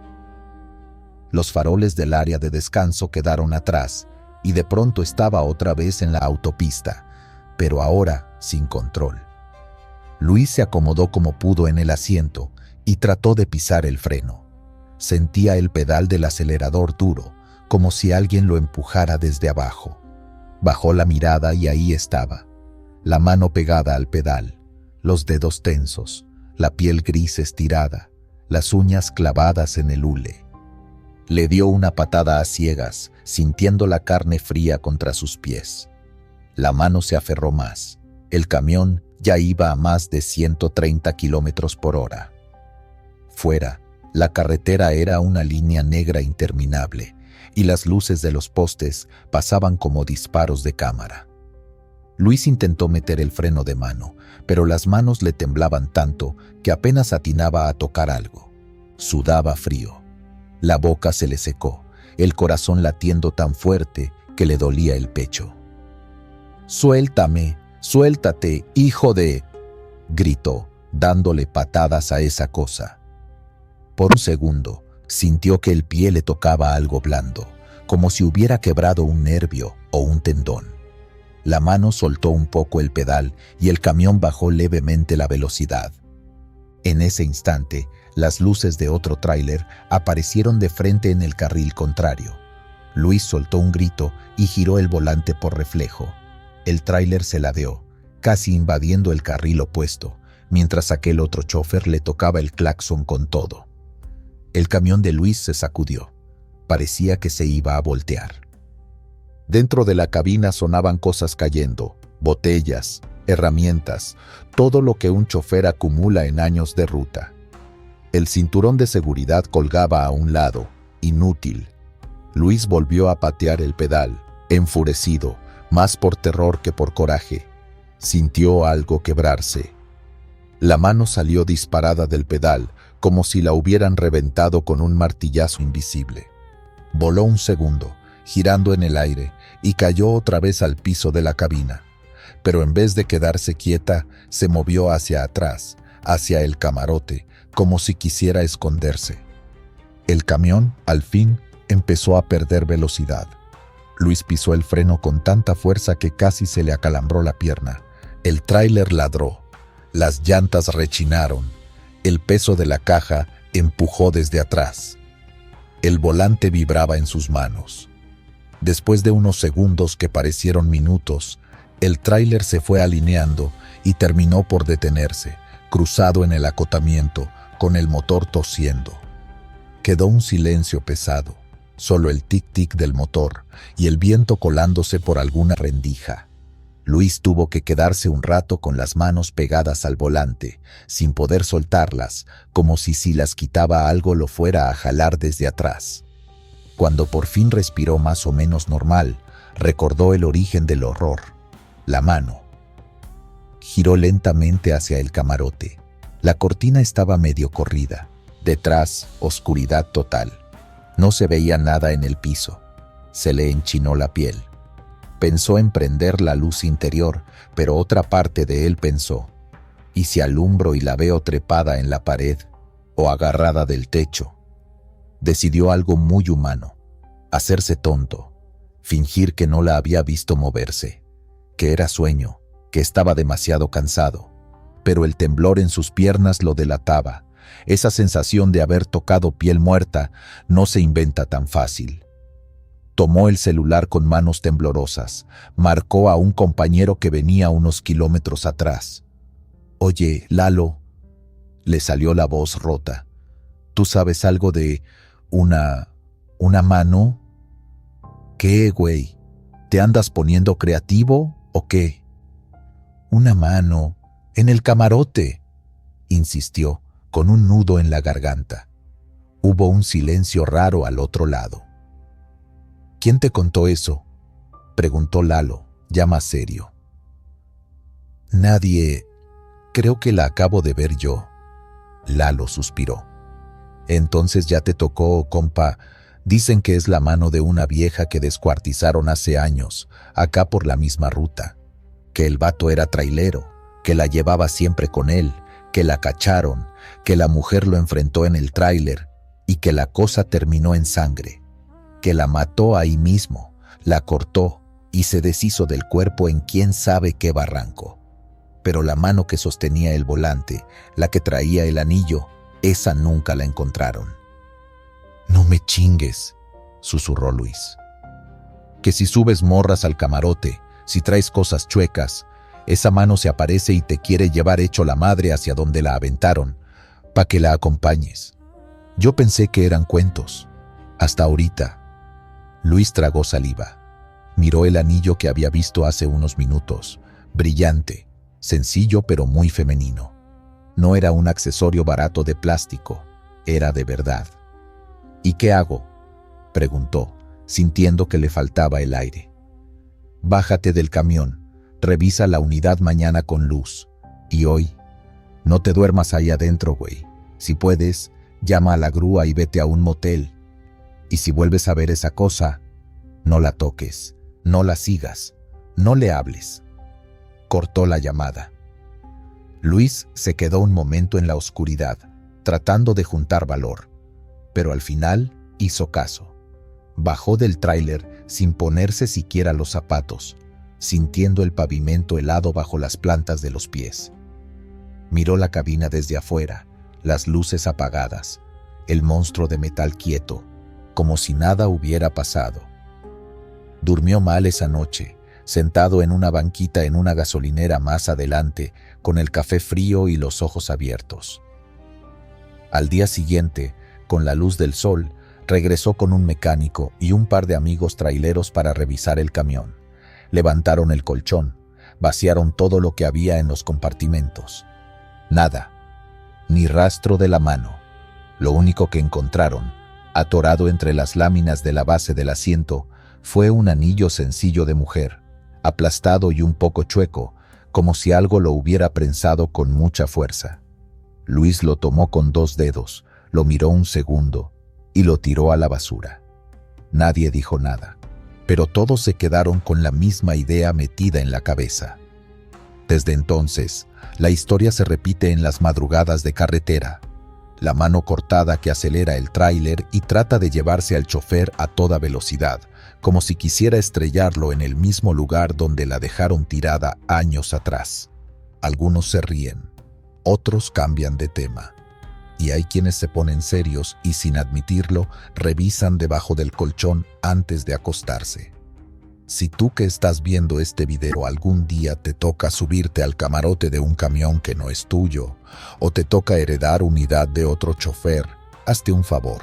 Los faroles del área de descanso quedaron atrás y de pronto estaba otra vez en la autopista, pero ahora sin control. Luis se acomodó como pudo en el asiento y trató de pisar el freno. Sentía el pedal del acelerador duro, como si alguien lo empujara desde abajo. Bajó la mirada y ahí estaba, la mano pegada al pedal, los dedos tensos, la piel gris estirada, las uñas clavadas en el hule. Le dio una patada a ciegas, sintiendo la carne fría contra sus pies. La mano se aferró más. El camión ya iba a más de 130 kilómetros por hora. Fuera, la carretera era una línea negra interminable, y las luces de los postes pasaban como disparos de cámara. Luis intentó meter el freno de mano, pero las manos le temblaban tanto que apenas atinaba a tocar algo. Sudaba frío. La boca se le secó, el corazón latiendo tan fuerte que le dolía el pecho. «Suéltame, suéltate, hijo de...», gritó, dándole patadas a esa cosa. Por un segundo, sintió que el pie le tocaba algo blando, como si hubiera quebrado un nervio o un tendón. La mano soltó un poco el pedal y el camión bajó levemente la velocidad. En ese instante, las luces de otro tráiler aparecieron de frente en el carril contrario. Luis soltó un grito y giró el volante por reflejo. El tráiler se ladeó, casi invadiendo el carril opuesto, mientras aquel otro chofer le tocaba el claxon con todo. El camión de Luis se sacudió. Parecía que se iba a voltear. Dentro de la cabina sonaban cosas cayendo, botellas, herramientas, todo lo que un chofer acumula en años de ruta. El cinturón de seguridad colgaba a un lado, inútil. Luis volvió a patear el pedal, enfurecido, más por terror que por coraje. Sintió algo quebrarse. La mano salió disparada del pedal, como si la hubieran reventado con un martillazo invisible. Voló un segundo, girando en el aire, y cayó otra vez al piso de la cabina. Pero en vez de quedarse quieta, se movió hacia atrás, hacia el camarote, como si quisiera esconderse. El camión, al fin, empezó a perder velocidad. Luis pisó el freno con tanta fuerza que casi se le acalambró la pierna. El tráiler ladró. Las llantas rechinaron. El peso de la caja empujó desde atrás. El volante vibraba en sus manos. Después de unos segundos que parecieron minutos, el tráiler se fue alineando y terminó por detenerse, cruzado en el acotamiento, con el motor tosiendo. Quedó un silencio pesado, solo el tic-tic del motor y el viento colándose por alguna rendija. Luis tuvo que quedarse un rato con las manos pegadas al volante, sin poder soltarlas, como si las quitaba algo lo fuera a jalar desde atrás. Cuando por fin respiró más o menos normal, recordó el origen del horror: la mano. Giró lentamente hacia el camarote. La cortina estaba medio corrida. Detrás, oscuridad total. No se veía nada en el piso. Se le enchinó la piel. Pensó en prender la luz interior, pero otra parte de él pensó, ¿y si alumbro y la veo trepada en la pared o agarrada del techo? Decidió algo muy humano, hacerse tonto, fingir que no la había visto moverse, que era sueño, que estaba demasiado cansado, pero el temblor en sus piernas lo delataba. Esa sensación de haber tocado piel muerta no se inventa tan fácil. Tomó el celular con manos temblorosas, marcó a un compañero que venía unos kilómetros atrás. «Oye, Lalo», le salió la voz rota, «¿tú sabes algo de una mano?» «¿Qué, güey? ¿Te andas poniendo creativo o qué?» «Una mano, en el camarote», insistió, con un nudo en la garganta. Hubo un silencio raro al otro lado. «¿Quién te contó eso?», preguntó Lalo, ya más serio. «Nadie. Creo que la acabo de ver yo». Lalo suspiró. «Entonces ya te tocó, compa. Dicen que es la mano de una vieja que descuartizaron hace años, acá por la misma ruta. Que el vato era trailero, que la llevaba siempre con él, que la cacharon, que la mujer lo enfrentó en el tráiler y que la cosa terminó en sangre. Que la mató ahí mismo, la cortó y se deshizo del cuerpo en quién sabe qué barranco. Pero la mano que sostenía el volante, la que traía el anillo, esa nunca la encontraron». «No me chingues», susurró Luis. «Que si subes morras al camarote, si traes cosas chuecas, esa mano se aparece y te quiere llevar hecho la madre hacia donde la aventaron, pa' que la acompañes. Yo pensé que eran cuentos, hasta ahorita». Luis tragó saliva. Miró el anillo que había visto hace unos minutos, brillante, sencillo pero muy femenino. No era un accesorio barato de plástico, era de verdad. «¿Y qué hago?», preguntó, sintiendo que le faltaba el aire. «Bájate del camión, revisa la unidad mañana con luz. Y hoy, no te duermas ahí adentro, güey. Si puedes, llama a la grúa y vete a un motel. Y si vuelves a ver esa cosa, no la toques, no la sigas, no le hables». Cortó la llamada. Luis se quedó un momento en la oscuridad, tratando de juntar valor, pero al final hizo caso. Bajó del tráiler sin ponerse siquiera los zapatos, sintiendo el pavimento helado bajo las plantas de los pies. Miró la cabina desde afuera, las luces apagadas, el monstruo de metal quieto, como si nada hubiera pasado. Durmió mal esa noche, sentado en una banquita en una gasolinera más adelante, con el café frío y los ojos abiertos. Al día siguiente, con la luz del sol, regresó con un mecánico y un par de amigos traileros para revisar el camión. Levantaron el colchón, vaciaron todo lo que había en los compartimentos. Nada, ni rastro de la mano. Lo único que encontraron, atorado entre las láminas de la base del asiento, fue un anillo sencillo de mujer, aplastado y un poco chueco, como si algo lo hubiera prensado con mucha fuerza. Luis lo tomó con 2 dedos, lo miró un segundo y lo tiró a la basura. Nadie dijo nada, pero todos se quedaron con la misma idea metida en la cabeza. Desde entonces, la historia se repite en las madrugadas de carretera. La mano cortada que acelera el tráiler y trata de llevarse al chofer a toda velocidad, como si quisiera estrellarlo en el mismo lugar donde la dejaron tirada años atrás. Algunos se ríen, otros cambian de tema. Y hay quienes se ponen serios y sin admitirlo, revisan debajo del colchón antes de acostarse. Si tú que estás viendo este video algún día te toca subirte al camarote de un camión que no es tuyo, o te toca heredar unidad de otro chofer, hazte un favor.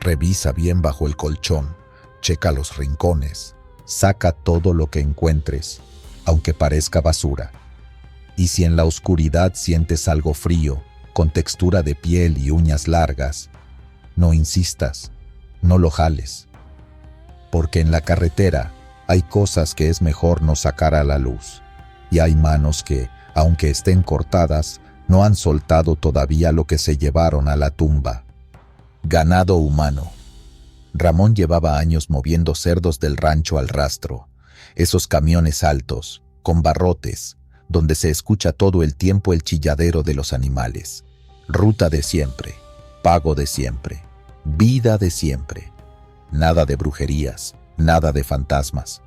Revisa bien bajo el colchón, checa los rincones, saca todo lo que encuentres, aunque parezca basura. Y si en la oscuridad sientes algo frío, con textura de piel y uñas largas, no insistas, no lo jales. Porque en la carretera hay cosas que es mejor no sacar a la luz, y hay manos que, aunque estén cortadas, no han soltado todavía lo que se llevaron a la tumba. Ganado humano. Ramón llevaba años moviendo cerdos del rancho al rastro, Esos camiones altos, con barrotes, donde se escucha todo el tiempo el chilladero de los animales. Ruta de siempre, pago de siempre, vida de siempre. Nada de brujerías, nada de fantasmas.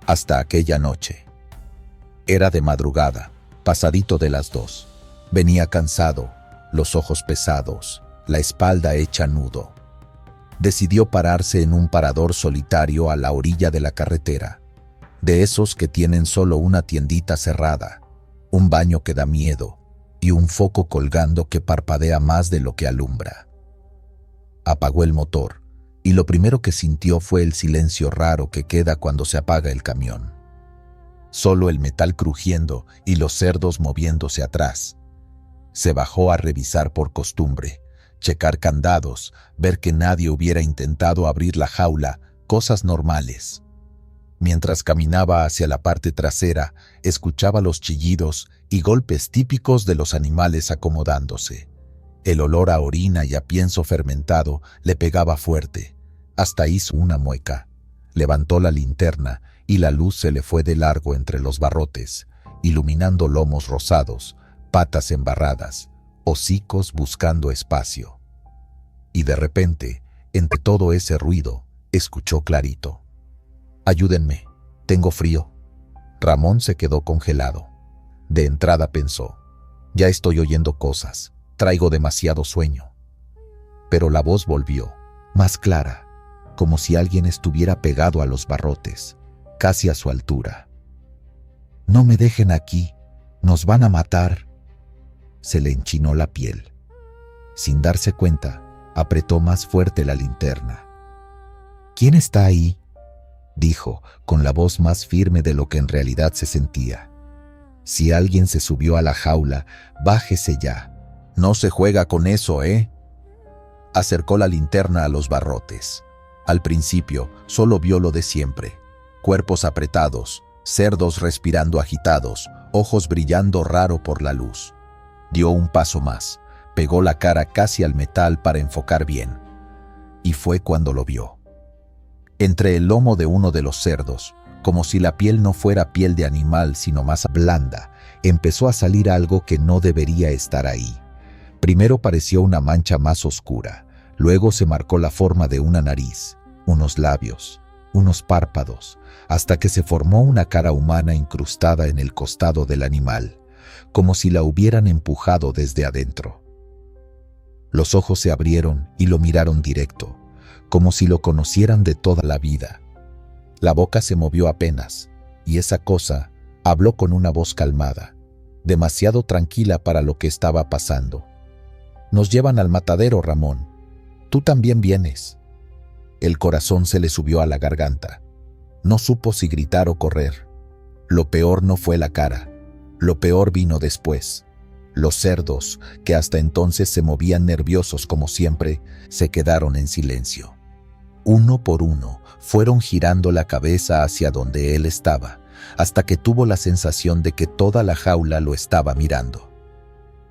Hasta aquella noche. Era de madrugada, pasadito de las 2. Venía cansado, los ojos pesados, la espalda hecha nudo. Decidió pararse en un parador solitario a la orilla de la carretera, de esos que tienen solo una tiendita cerrada, un baño que da miedo y un foco colgando que parpadea más de lo que alumbra. Apagó el motor y lo primero que sintió fue el silencio raro que queda cuando se apaga el camión. Solo el metal crujiendo y los cerdos moviéndose atrás. Se bajó a revisar por costumbre, checar candados, ver que nadie hubiera intentado abrir la jaula, cosas normales. Mientras caminaba hacia la parte trasera, escuchaba los chillidos y golpes típicos de los animales acomodándose. El olor a orina y a pienso fermentado le pegaba fuerte. Hasta hizo una mueca. Levantó la linterna y la luz se le fue de largo entre los barrotes, iluminando lomos rosados, patas embarradas, hocicos buscando espacio. Y de repente, entre todo ese ruido, escuchó clarito: «Ayúdenme, tengo frío». Ramón se quedó congelado. De entrada pensó: «Ya estoy oyendo cosas, traigo demasiado sueño». Pero la voz volvió, más clara, como si alguien estuviera pegado a los barrotes, casi a su altura. «No me dejen aquí, nos van a matar». Se le enchinó la piel. Sin darse cuenta, apretó más fuerte la linterna. «¿Quién está ahí?», dijo, con la voz más firme de lo que en realidad se sentía. «Si alguien se subió a la jaula, bájese ya. No se juega con eso, ¿eh?». Acercó la linterna a los barrotes. Al principio, solo vio lo de siempre: cuerpos apretados, cerdos respirando agitados, ojos brillando raro por la luz. Dio un paso más, pegó la cara casi al metal para enfocar bien. Y fue cuando lo vio. Entre el lomo de uno de los cerdos, como si la piel no fuera piel de animal sino más blanda, empezó a salir algo que no debería estar ahí. Primero pareció una mancha más oscura, luego se marcó la forma de una nariz, unos labios, unos párpados, hasta que se formó una cara humana incrustada en el costado del animal, como si la hubieran empujado desde adentro. Los ojos se abrieron y lo miraron directo, como si lo conocieran de toda la vida. La boca se movió apenas, y esa cosa habló con una voz calmada, demasiado tranquila para lo que estaba pasando. «Nos llevan al matadero, Ramón. Tú también vienes». El corazón se le subió a la garganta. No supo si gritar o correr. Lo peor no fue la cara. Lo peor vino después. Los cerdos, que hasta entonces se movían nerviosos como siempre, se quedaron en silencio. Uno por uno, fueron girando la cabeza hacia donde él estaba, hasta que tuvo la sensación de que toda la jaula lo estaba mirando.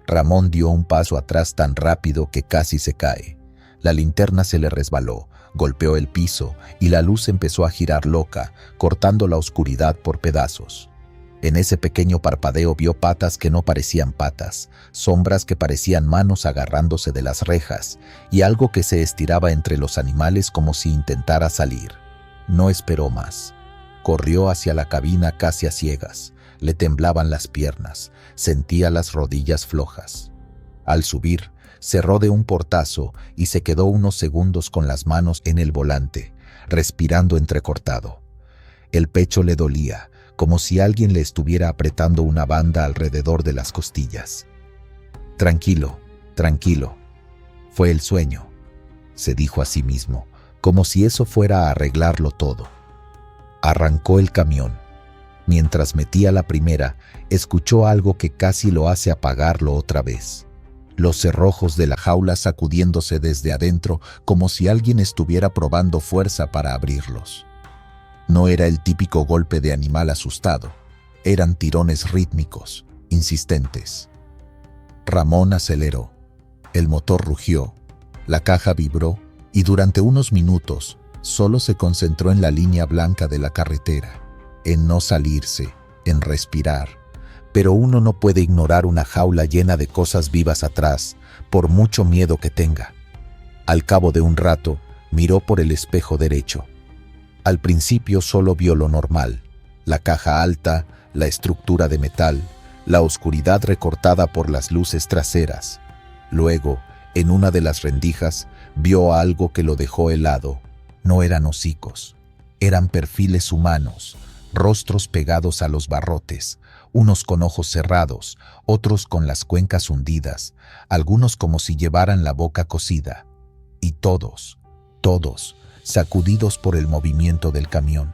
Ramón dio un paso atrás tan rápido que casi se cae. La linterna se le resbaló, golpeó el piso y la luz empezó a girar loca, cortando la oscuridad por pedazos. En ese pequeño parpadeo vio patas que no parecían patas, sombras que parecían manos agarrándose de las rejas y algo que se estiraba entre los animales como si intentara salir. No esperó más. Corrió hacia la cabina casi a ciegas. Le temblaban las piernas, sentía las rodillas flojas. Al subir, cerró de un portazo y se quedó unos segundos con las manos en el volante, respirando entrecortado. El pecho le dolía, como si alguien le estuviera apretando una banda alrededor de las costillas. «Tranquilo, tranquilo. Fue el sueño», se dijo a sí mismo, como si eso fuera a arreglarlo todo. Arrancó el camión. Mientras metía la primera, escuchó algo que casi lo hace apagarlo otra vez. Los cerrojos de la jaula sacudiéndose desde adentro como si alguien estuviera probando fuerza para abrirlos. No era el típico golpe de animal asustado, eran tirones rítmicos, insistentes. Ramón aceleró. El motor rugió, la caja vibró y durante unos minutos solo se concentró en la línea blanca de la carretera, en no salirse, en respirar. Pero uno no puede ignorar una jaula llena de cosas vivas atrás, por mucho miedo que tenga. Al cabo de un rato, miró por el espejo derecho. Al principio solo vio lo normal, la caja alta, la estructura de metal, la oscuridad recortada por las luces traseras. Luego, en una de las rendijas, vio algo que lo dejó helado. No eran hocicos, eran perfiles humanos, rostros pegados a los barrotes, unos con ojos cerrados, otros con las cuencas hundidas, algunos como si llevaran la boca cosida. Y todos, sacudidos por el movimiento del camión.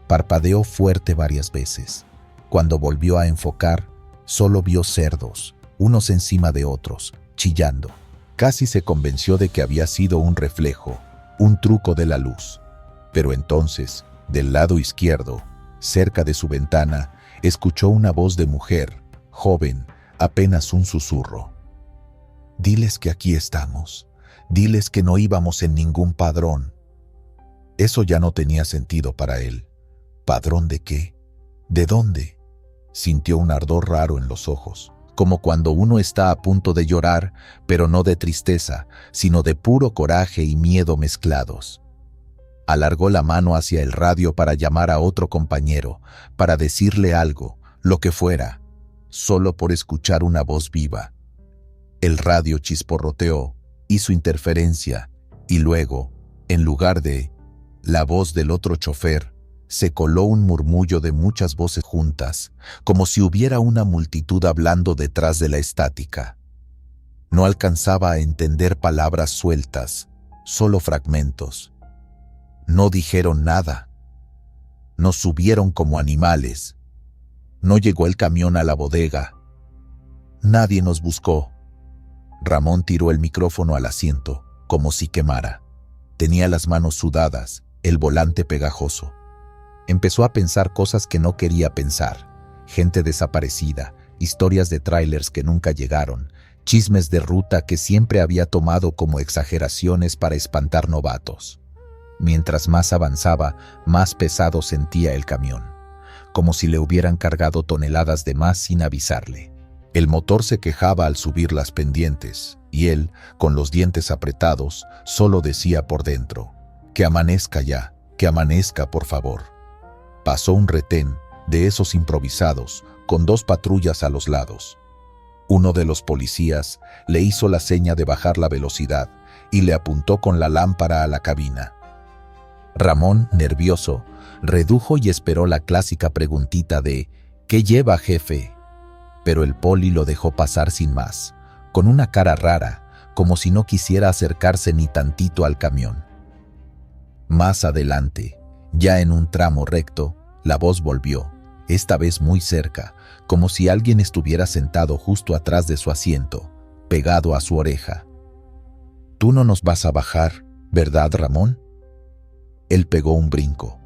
Parpadeó fuerte varias veces. Cuando volvió a enfocar, solo vio cerdos, unos encima de otros, chillando. Casi se convenció de que había sido un reflejo, un truco de la luz. Pero entonces, del lado izquierdo, cerca de su ventana, escuchó una voz de mujer, joven, apenas un susurro. «Diles que aquí estamos. Diles que no íbamos en ningún padrón». Eso ya no tenía sentido para él. ¿Padrón de qué? ¿De dónde? Sintió un ardor raro en los ojos, como cuando uno está a punto de llorar, pero no de tristeza, sino de puro coraje y miedo mezclados. Alargó la mano hacia el radio para llamar a otro compañero, para decirle algo, lo que fuera, solo por escuchar una voz viva. El radio chisporroteó, hizo interferencia, y luego, en lugar de la voz del otro chofer, se coló un murmullo de muchas voces juntas, como si hubiera una multitud hablando detrás de la estática. No alcanzaba a entender palabras sueltas, solo fragmentos. No dijeron nada. Nos subieron como animales. No llegó el camión a la bodega. Nadie nos buscó. Ramón tiró el micrófono al asiento, como si quemara. Tenía las manos sudadas, el volante pegajoso. Empezó a pensar cosas que no quería pensar. Gente desaparecida, historias de tráilers que nunca llegaron, chismes de ruta que siempre había tomado como exageraciones para espantar novatos. Mientras más avanzaba, más pesado sentía el camión, como si le hubieran cargado toneladas de más sin avisarle. El motor se quejaba al subir las pendientes, y él, con los dientes apretados, solo decía por dentro: «Que amanezca ya, que amanezca, por favor». Pasó un retén, de esos improvisados, con 2 patrullas a los lados. Uno de los policías le hizo la seña de bajar la velocidad y le apuntó con la lámpara a la cabina. Ramón, nervioso, redujo y esperó la clásica preguntita de «¿Qué lleva, jefe?». Pero el poli lo dejó pasar sin más, con una cara rara, como si no quisiera acercarse ni tantito al camión. Más adelante, ya en un tramo recto, la voz volvió, esta vez muy cerca, como si alguien estuviera sentado justo atrás de su asiento, pegado a su oreja. «Tú no nos vas a bajar, ¿verdad, Ramón?». Él pegó un brinco.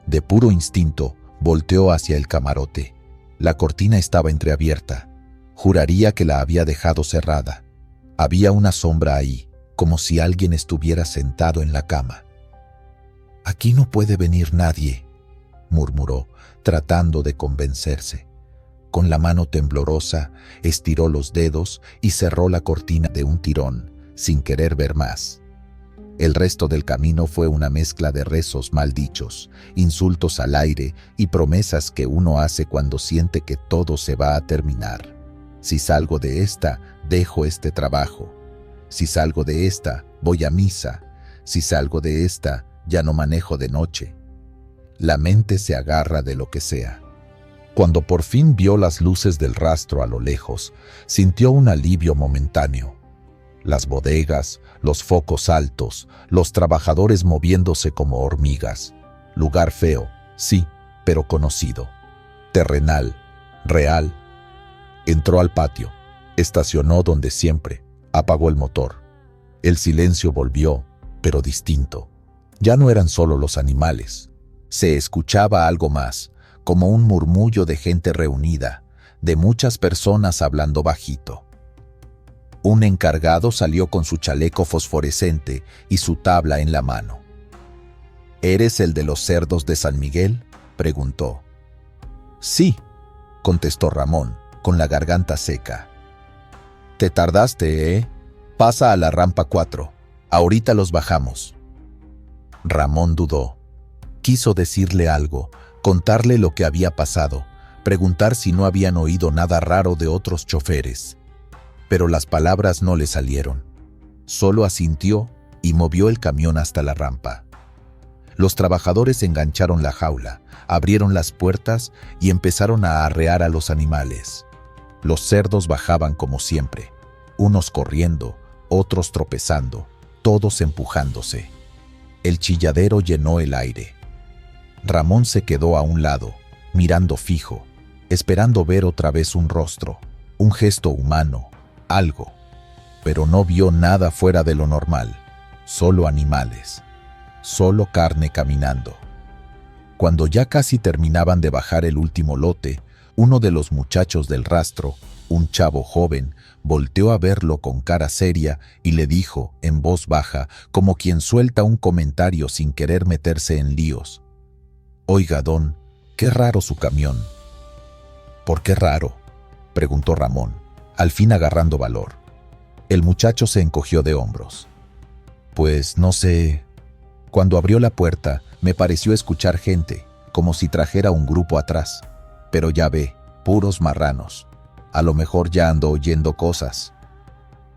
De puro instinto, volteó hacia el camarote. La cortina estaba entreabierta. Juraría que la había dejado cerrada. Había una sombra ahí, como si alguien estuviera sentado en la cama. «Aquí no puede venir nadie», murmuró, tratando de convencerse. Con la mano temblorosa, estiró los dedos y cerró la cortina de un tirón, sin querer ver más. El resto del camino fue una mezcla de rezos mal dichos, insultos al aire y promesas que uno hace cuando siente que todo se va a terminar. Si salgo de esta, dejo este trabajo. Si salgo de esta, voy a misa. Si salgo de esta, ya no manejo de noche. La mente se agarra de lo que sea. Cuando por fin vio las luces del rastro a lo lejos, sintió un alivio momentáneo. Las bodegas, los focos altos, los trabajadores moviéndose como hormigas. Lugar feo, sí, pero conocido. Terrenal, real. Entró al patio, estacionó donde siempre, apagó el motor. El silencio volvió, pero distinto. Ya no eran solo los animales. Se escuchaba algo más, como un murmullo de gente reunida, de muchas personas hablando bajito. Un encargado salió con su chaleco fosforescente y su tabla en la mano. «¿Eres el de los cerdos de San Miguel?», preguntó. Sí, contestó Ramón, con la garganta seca. Te tardaste, ¿eh? Pasa a la rampa 4. Ahorita los bajamos. Ramón dudó. Quiso decirle algo, contarle lo que había pasado, preguntar si no habían oído nada raro de otros choferes. Pero las palabras no le salieron. Solo asintió y movió el camión hasta la rampa. Los trabajadores engancharon la jaula, abrieron las puertas y empezaron a arrear a los animales. Los cerdos bajaban como siempre, unos corriendo, otros tropezando, todos empujándose. El chilladero llenó el aire. Ramón se quedó a un lado, mirando fijo, esperando ver otra vez un rostro, un gesto humano, algo. Pero no vio nada fuera de lo normal, solo animales, solo carne caminando. Cuando ya casi terminaban de bajar el último lote, uno de los muchachos del rastro, un chavo joven, volteó a verlo con cara seria y le dijo, en voz baja, como quien suelta un comentario sin querer meterse en líos: «Oiga, don, qué raro su camión». «¿Por qué raro?», preguntó Ramón, al fin agarrando valor. El muchacho se encogió de hombros. «Pues no sé. Cuando abrió la puerta, me pareció escuchar gente, como si trajera un grupo atrás. Pero ya ve, puros marranos. A lo mejor ya ando oyendo cosas».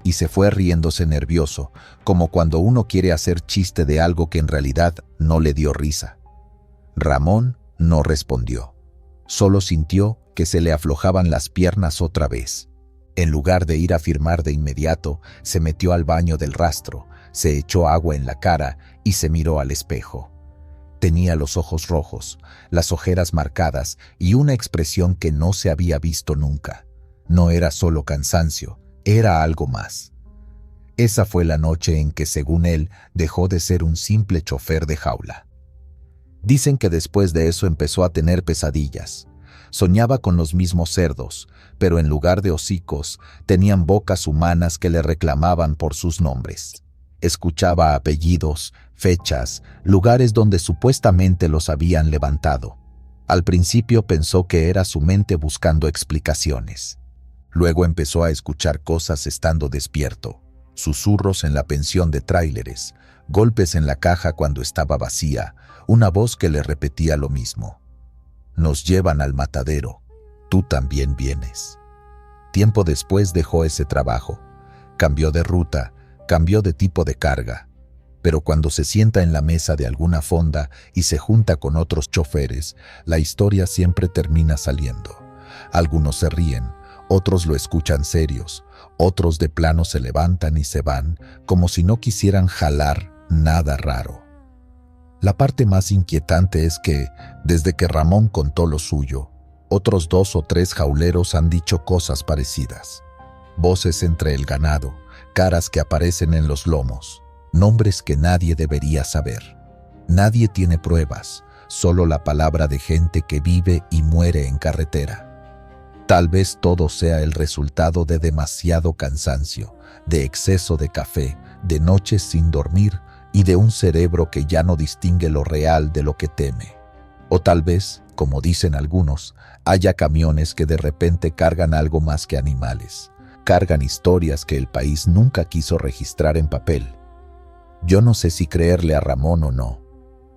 Y se fue riéndose nervioso, como cuando uno quiere hacer chiste de algo que en realidad no le dio risa. Ramón no respondió. Solo sintió que se le aflojaban las piernas otra vez. En lugar de ir a firmar de inmediato, se metió al baño del rastro, se echó agua en la cara y se miró al espejo. Tenía los ojos rojos, las ojeras marcadas y una expresión que no se había visto nunca. No era solo cansancio, era algo más. Esa fue la noche en que, según él, dejó de ser un simple chofer de jaula. Dicen que después de eso empezó a tener pesadillas. Soñaba con los mismos cerdos, pero en lugar de hocicos, tenían bocas humanas que le reclamaban por sus nombres. Escuchaba apellidos, fechas, lugares donde supuestamente los habían levantado. Al principio pensó que era su mente buscando explicaciones. Luego empezó a escuchar cosas estando despierto, susurros en la pensión de tráileres, golpes en la caja cuando estaba vacía, una voz que le repetía lo mismo: «Nos llevan al matadero, tú también vienes». Tiempo después dejó ese trabajo, cambió de ruta, cambió de tipo de carga. Pero cuando se sienta en la mesa de alguna fonda y se junta con otros choferes, la historia siempre termina saliendo. Algunos se ríen, otros lo escuchan serios, otros de plano se levantan y se van, como si no quisieran jalar nada raro. La parte más inquietante es que, desde que Ramón contó lo suyo, otros 2 o 3 jauleros han dicho cosas parecidas. Voces entre el ganado, caras que aparecen en los lomos, nombres que nadie debería saber. Nadie tiene pruebas, solo la palabra de gente que vive y muere en carretera. Tal vez todo sea el resultado de demasiado cansancio, de exceso de café, de noches sin dormir y de un cerebro que ya no distingue lo real de lo que teme. O tal vez, como dicen algunos, haya camiones que de repente cargan algo más que animales. Cargan historias que el país nunca quiso registrar en papel. Yo no sé si creerle a Ramón o no.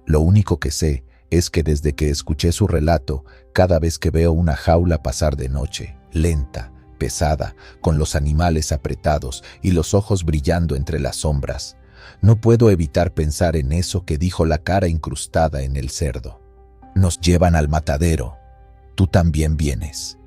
Lo único que sé es que desde que escuché su relato, cada vez que veo una jaula pasar de noche, lenta, pesada, con los animales apretados y los ojos brillando entre las sombras, no puedo evitar pensar en eso que dijo la cara incrustada en el cerdo. Nos llevan al matadero, tú también vienes.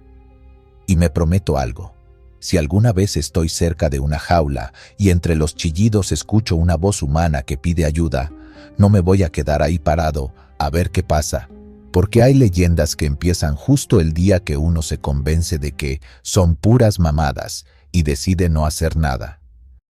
Y me prometo algo. Si alguna vez estoy cerca de una jaula y entre los chillidos escucho una voz humana que pide ayuda, no me voy a quedar ahí parado a ver qué pasa, porque hay leyendas que empiezan justo el día que uno se convence de que son puras mamadas y decide no hacer nada.